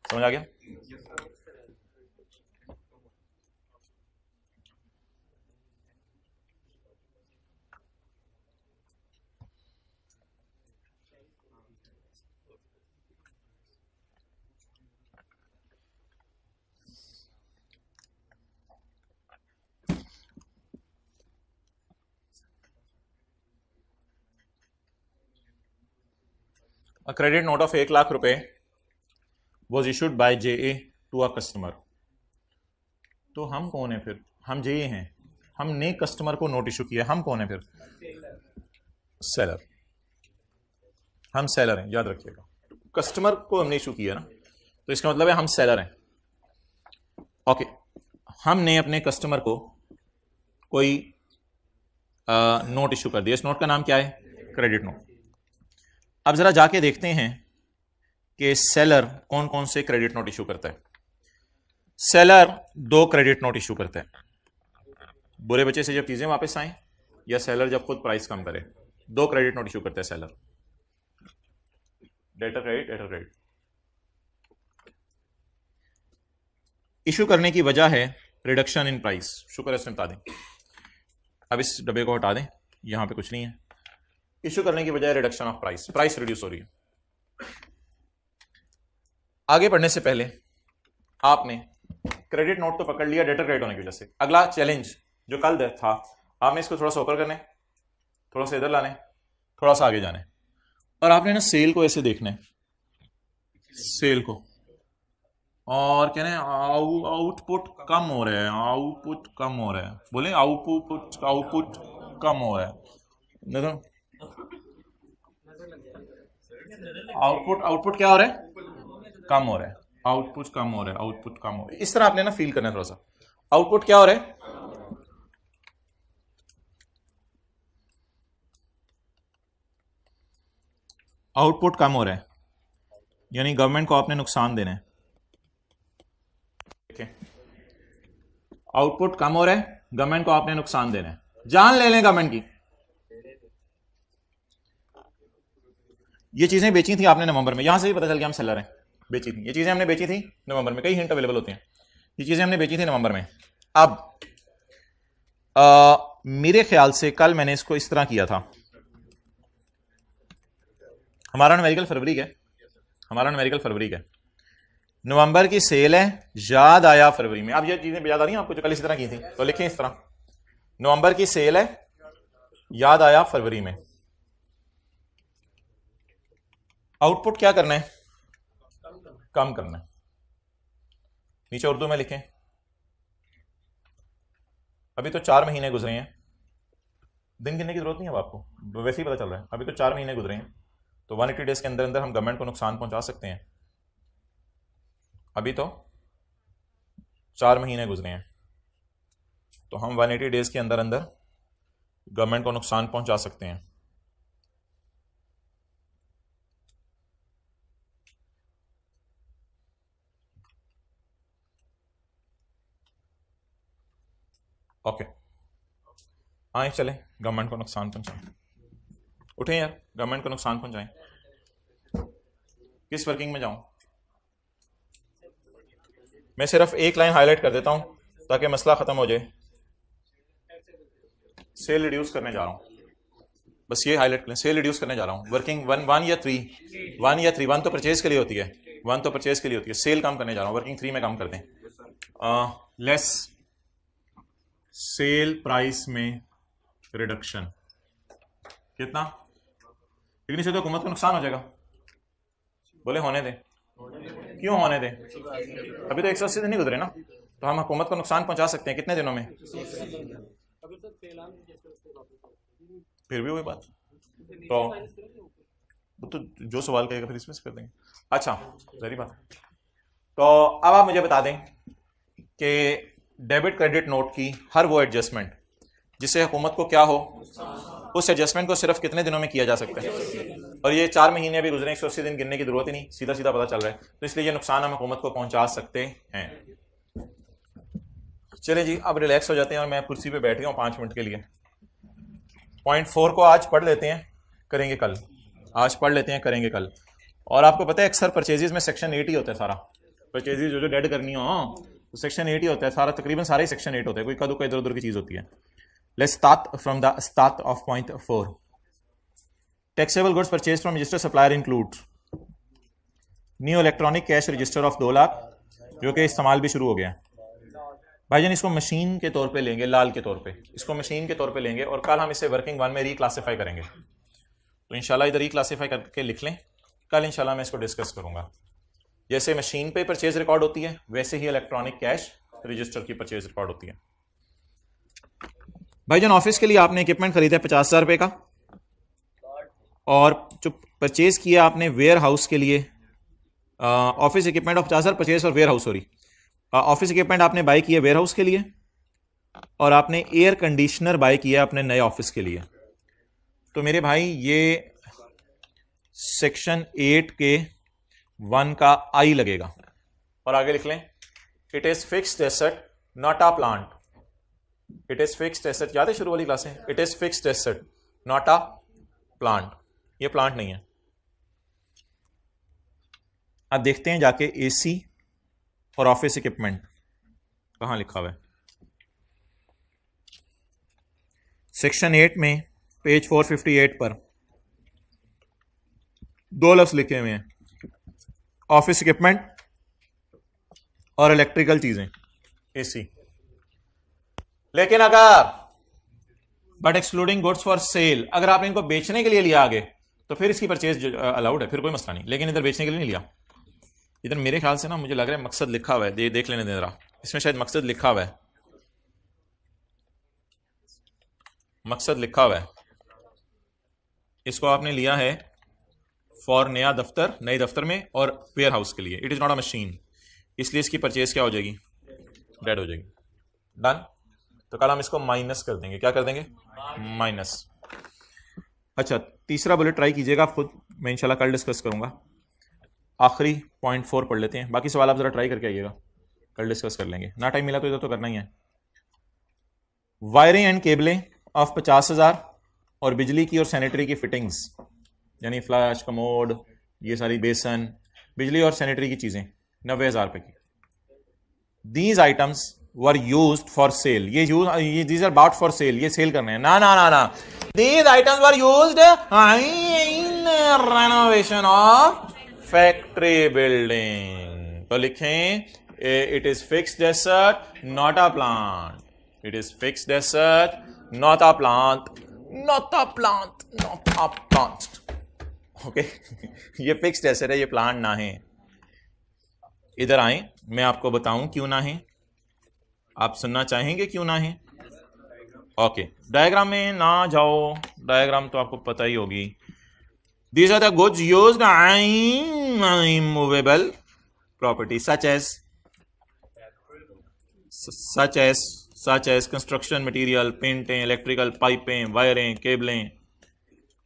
समझ आ गया? A credit note of 1 lakh रुपए was issued by JA to a customer। तो हम कौन है फिर? हम JA हैं, हमने कस्टमर को नोट इशू किया, हम कौन है फिर? सेलर। हम सेलर हैं, याद रखिएगा, कस्टमर को हमने इशू किया ना, तो इसका मतलब है हम सेलर हैं। ओके, हमने अपने कस्टमर को कोई नोट इशू कर दिया, इस नोट का नाम क्या है? Credit note. अब जरा जाके देखते हैं कि सेलर कौन कौन से क्रेडिट नोट इशू करता है। सेलर 2 क्रेडिट नोट इशू करता है, बुरे बच्चे से जब चीजें वापस आए या सेलर जब खुद प्राइस कम करे, 2 क्रेडिट नोट इशू करता है seller. Debtor credit, debtor credit. Issue करने की वजह है रिडक्शन इन प्राइस, शुक्र है इसमें बता दें। अब इस डब्बे को हटा दें, यहां पे कुछ नहीं है। इशू करने की वजह reduction of price, price reduce हो रही है। आगे बढ़ने से पहले आपने क्रेडिट नोट तो पकड़ लिया डेटर क्रेडिट होने की वजह से। अगला चैलेंज जो कल था, आपने इसको थोड़ा सा ऊपर करना है, थोड़ा सा इधर लाने, थोड़ा सा आगे जाने, और आपने ना सेल को ऐसे देखना है, सेल को, और कहना है आउटपुट कम हो रहा है, आउटपुट कम हो रहा है, बोले आउटपुट कम हो रहा है, देखो आउटपुट क्या हो रहा है? कम हो रहा है, आउटपुट कम हो रहा है, आउटपुट कम हो रहा है। इस तरह आपने ना फील करना है थोड़ा सा, आउटपुट क्या हो रहा है? आउटपुट कम हो रहा है, यानी गवर्नमेंट को आपने नुकसान देना है। ठीक है, आउटपुट कम हो रहा है, गवर्नमेंट को आपने नुकसान देना है, जान ले लें गवर्नमेंट की। ये चीजें बेची थी आपने नवंबर में, यहां से भी पता चल गया हम सेलर हैं, बेची थी ये चीजें हमने बेची थी नवंबर में, कई हिंट अवेलेबल होते हैं, ये चीजें हमने बेची थी नवंबर में। अब मेरे ख्याल से कल मैंने इसको इस तरह किया था, हमारा न्यूमेरिकल फरवरी का, हमारा न्यूमेरिकल फरवरी का, नवंबर की सेल है, याद आया फरवरी में। अब ये चीजें याद आ रही हैं आपको जो कल इसी तरह की थी, तो लिखें इस तरह, नवंबर की सेल है, याद आया फरवरी में। आउटपुट क्या करना है? कम करना है। नीचे उर्दू में लिखें, अभी तो 4 महीने गुजरे हैं, दिन गिनने की जरूरत नहीं है आपको, वैसे ही पता चल रहा है, अभी तो 4 महीने गुजरे हैं, तो 180 डेज के अंदर अंदर हम गवर्नमेंट को नुकसान पहुंचा सकते हैं। अभी तो 4 महीने गुजरे हैं, तो हम 180 डेज के अंदर अंदर गवर्नमेंट को नुकसान पहुंचा सकते हैं। ओके, आए चले गवर्नमेंट को नुकसान पहुंचाएं, उठें यार, गवर्नमेंट को नुकसान पहुंचाएं। किस वर्किंग में जाऊं? मैं सिर्फ एक लाइन हाईलाइट कर देता हूं ताकि मसला खत्म हो जाए। सेल रिड्यूस करने जा रहा हूं, बस ये हाईलाइट करें, सेल रिड्यूस करने जा रहा हूं। वर्किंग वन या थ्री, वन तो परचेज के लिए होती है, सेल कम करने जा रहा हूं, वर्किंग 3 में कम कर दें। लेस सेल प्राइस में रिडक्शन कितना? लेकिन इससे तो हुकूमत को नुकसान हो जाएगा। बोले होने दें। क्यों होने दें? अभी तो 180 दिन नहीं गुजरे ना, तो हम हुकूमत को नुकसान पहुंचा सकते हैं कितने दिनों में? फिर भी वही बात, तो जो सवाल कहेगा फिर इसमें से कर देंगे। अच्छा जरी बात। तो अब आप मुझे बता दें कि डेबिट क्रेडिट नोट की हर वो एडजस्टमेंट जिससे हुकूमत को क्या हो, उस एडजस्टमेंट को सिर्फ कितने दिनों में किया जा सकता है? और ये 4 महीने अभी गुजरे, 180 दिन गिनने की जरूरत ही नहीं, सीधा सीधा पता चल रहा है। तो इसलिए ये नुकसान हम हुकूमत को पहुंचा सकते हैं। चले जी, अब रिलैक्स हो जाते हैं और मैं कुर्सी पे बैठ गया हूँ 5 मिनट के लिए। पॉइंट 4 को आज पढ़ लेते हैं, करेंगे कल। आज पढ़ लेते हैं, करेंगे कल। और आपको पता है अक्सर परचेजेस में सेक्शन 8 ही होता है सारा। परचेजेस जो डेड करनी हो तो सेक्शन 8 ही होता है सारा, तकरीबन सारा ही सेक्शन 8 होता है, कोई कदू का इधर उधर की चीज होती है। Let's start from the start of point 4। Taxable goods purchase from registered supplier include new electronic cash register of 2 lakh, जो कि इस्तेमाल भी शुरू हो गया है। भाईजान इसको मशीन के तौर पे लेंगे, लाल के तौर पे इसको मशीन के तौर पे लेंगे, और कल हम इसे वर्किंग 1 में रीक्लासीफाई करेंगे। तो इंशाल्लाह इधर रीक्लासीफाई करके लिख लें, कल इंशाल्लाह मैं इसको डिस्कस करूंगा। जैसे मशीन पे परचेज रिकॉर्ड होती है वैसे ही इलेक्ट्रॉनिक कैश रजिस्टर की परचेज रिकॉर्ड होती है। भाईजान ऑफिस के लिए आपने इक्विपमेंट खरीदा है 50,000 रुपए का, और जो परचेज किया आपने वेयर हाउस के लिए, ऑफिस इक्विपमेंट ऑफ 50,000 परचेज और warehouse, sorry office equipment आपने बाय किया वेयर हाउस के लिए, और आपने एयर कंडीशनर बाय किया अपने नए ऑफिस के लिए। तो मेरे भाई ये सेक्शन 8 के 1 का आई लगेगा, और आगे लिख लें it is fixed asset not a plant. It is fixed asset, याद है शुरू वाली क्लास है, it is fixed asset not a plant, ये प्लांट नहीं है। अब देखते हैं जाके एसी और ऑफिस इक्विपमेंट कहां लिखा हुआ है। सेक्शन 8 में पेज 458 पर 2 लफ्ज लिखे हुए हैं, ऑफिस इक्विपमेंट और इलेक्ट्रिकल चीजें, एसी। लेकिन अगर but excluding goods for sale, अगर आपने इनको बेचने के लिए लिया आगे तो फिर इसकी परचेज अलाउड है, फिर कोई मसला नहीं। लेकिन इधर बेचने के लिए नहीं लिया, इधर मेरे ख्याल से ना मुझे लग रहा है मकसद लिखा हुआ है, देख लेने दे रहा, इसमें शायद मकसद लिखा हुआ है, मकसद लिखा हुआ है। इसको आपने लिया है फॉर नया दफ्तर, नए दफ्तर में और वेयर हाउस के लिए, it is not a machine, इसलिए इसकी परचेज क्या हो जाएगी, डेड हो जाएगी। डन। तो कल हम इसको माइनस कर देंगे, क्या कर देंगे, माइनस। अच्छा तीसरा बुलेट ट्राई कीजिएगा आप खुद, मैं इंशाल्लाह कल डिस्कस करूंगा। आखिरी पॉइंट 4 पढ़ लेते हैं, बाकी सवाल आप जरा ट्राई करके आइएगा, कल डिस्कस कर लेंगे। ना टाइम मिला तो इधर तो करना ही है। वायरिंग एंड केबलें ऑफ 50,000 और बिजली की और सैनिटरी की फिटिंग्स, यानी फ्लैश, कमोड, ये सारी बेसन, बिजली और सैनिटरी की चीजें 90,000 रुपए की। These items were used for sale, ये these are bought for sale, ये सेल करने हैं ना ना ना ना। These items were used in renovation of factory building. तो लिखें it is fixed asset not a plant, it is fixed asset not a plant, not a plant, not a plant. Okay ये fixed asset है, ये plant ना है। इधर आए, मैं आपको बताऊं क्यों ना है, आप सुनना चाहेंगे क्यों ना है? ओके डायग्राम में ना जाओ, डायग्राम तो आपको पता ही होगी। These are the goods used in immovable property such as construction material, पेंटें, इलेक्ट्रिकल पाइपें, वायरें, केबलें।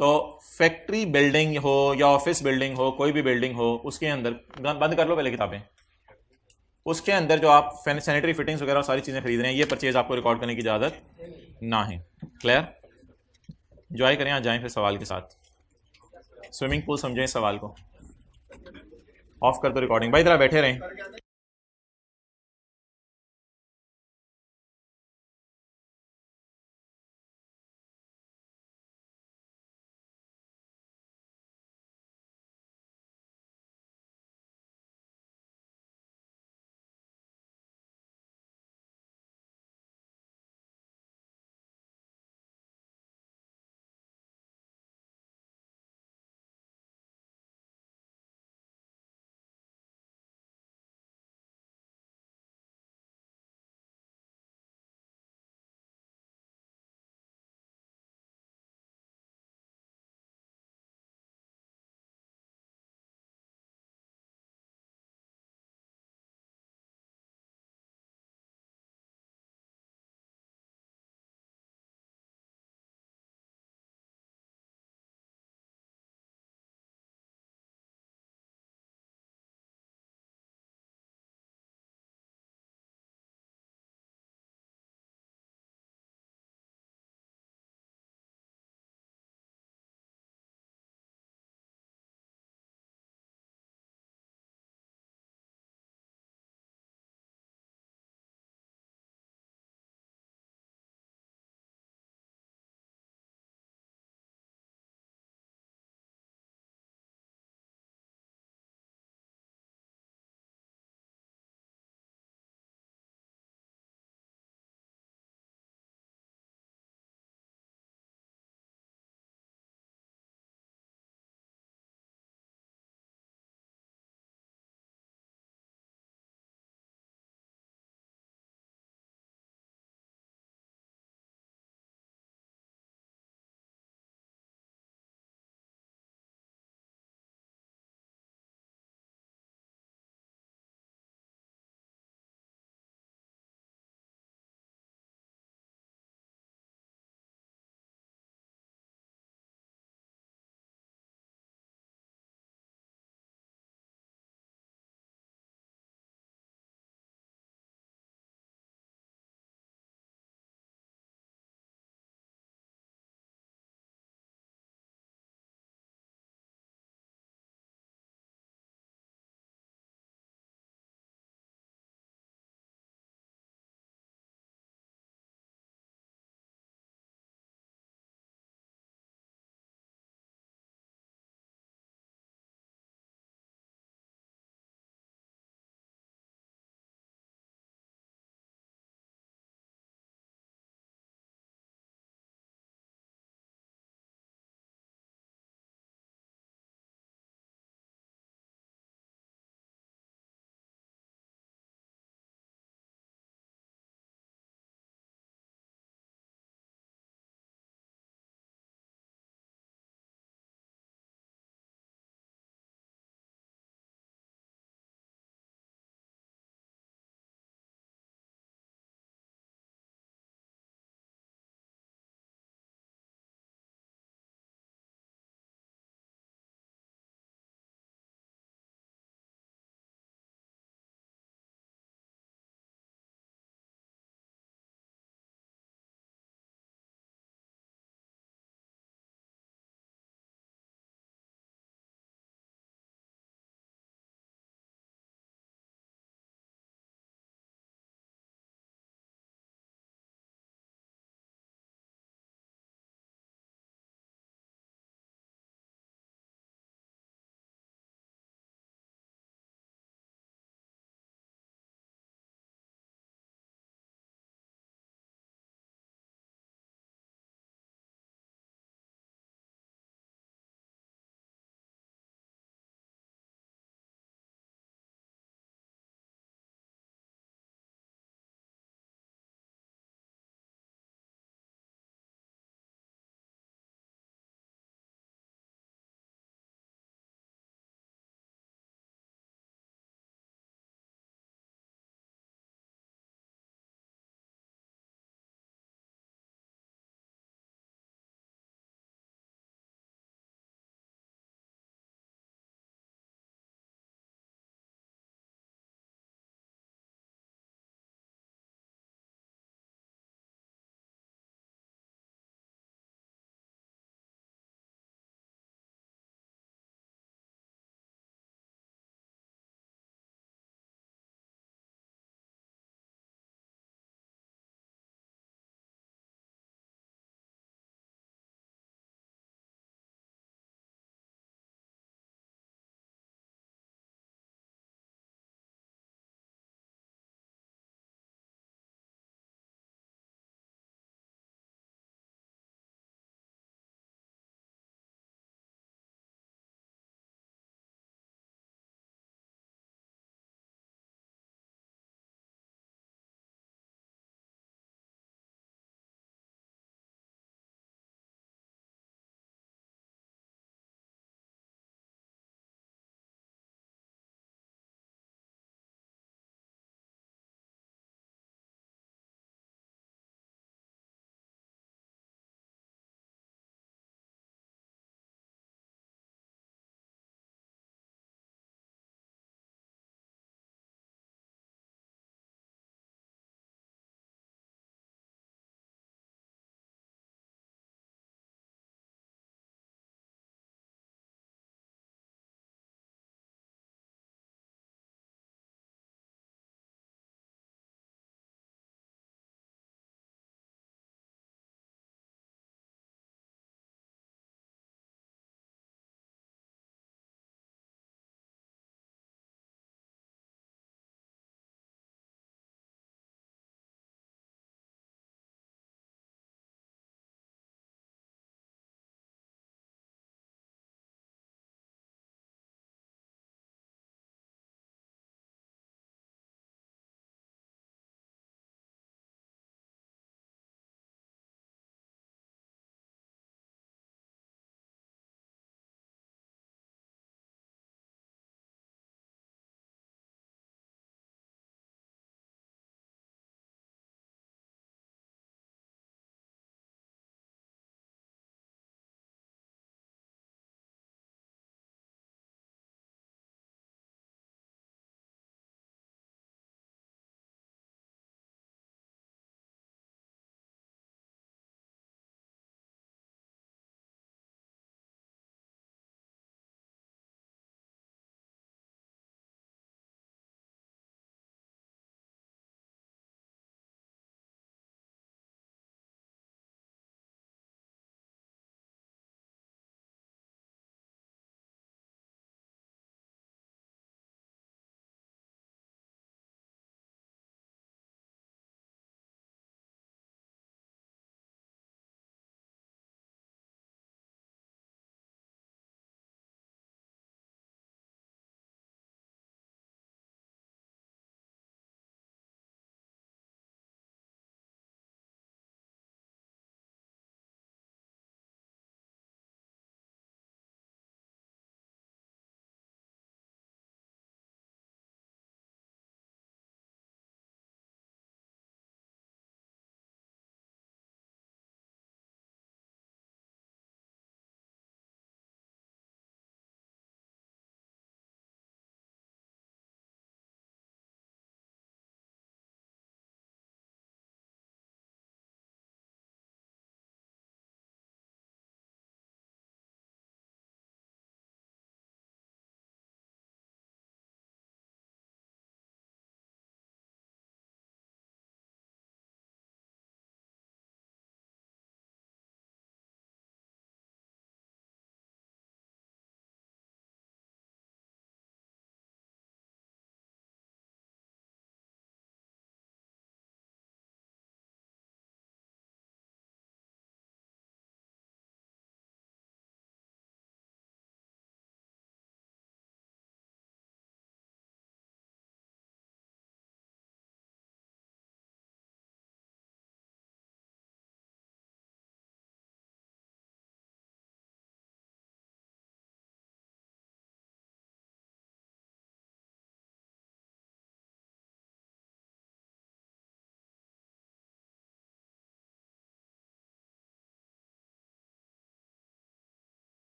तो फैक्ट्री बिल्डिंग हो या ऑफिस बिल्डिंग हो, कोई भी बिल्डिंग हो, उसके अंदर बंद कर लो पहले किताबें, उसके अंदर जो आप सैनिटरी फिटिंग्स वगैरह सारी चीजें खरीद रहे हैं, ये परचेज आपको रिकॉर्ड करने की इजाजत ना है। क्लियर? एंजॉय करें, आ जाएं फिर सवाल के साथ। स्विमिंग पूल समझें इस सवाल को। ऑफ कर दो रिकॉर्डिंग भाई, जरा बैठे रहें।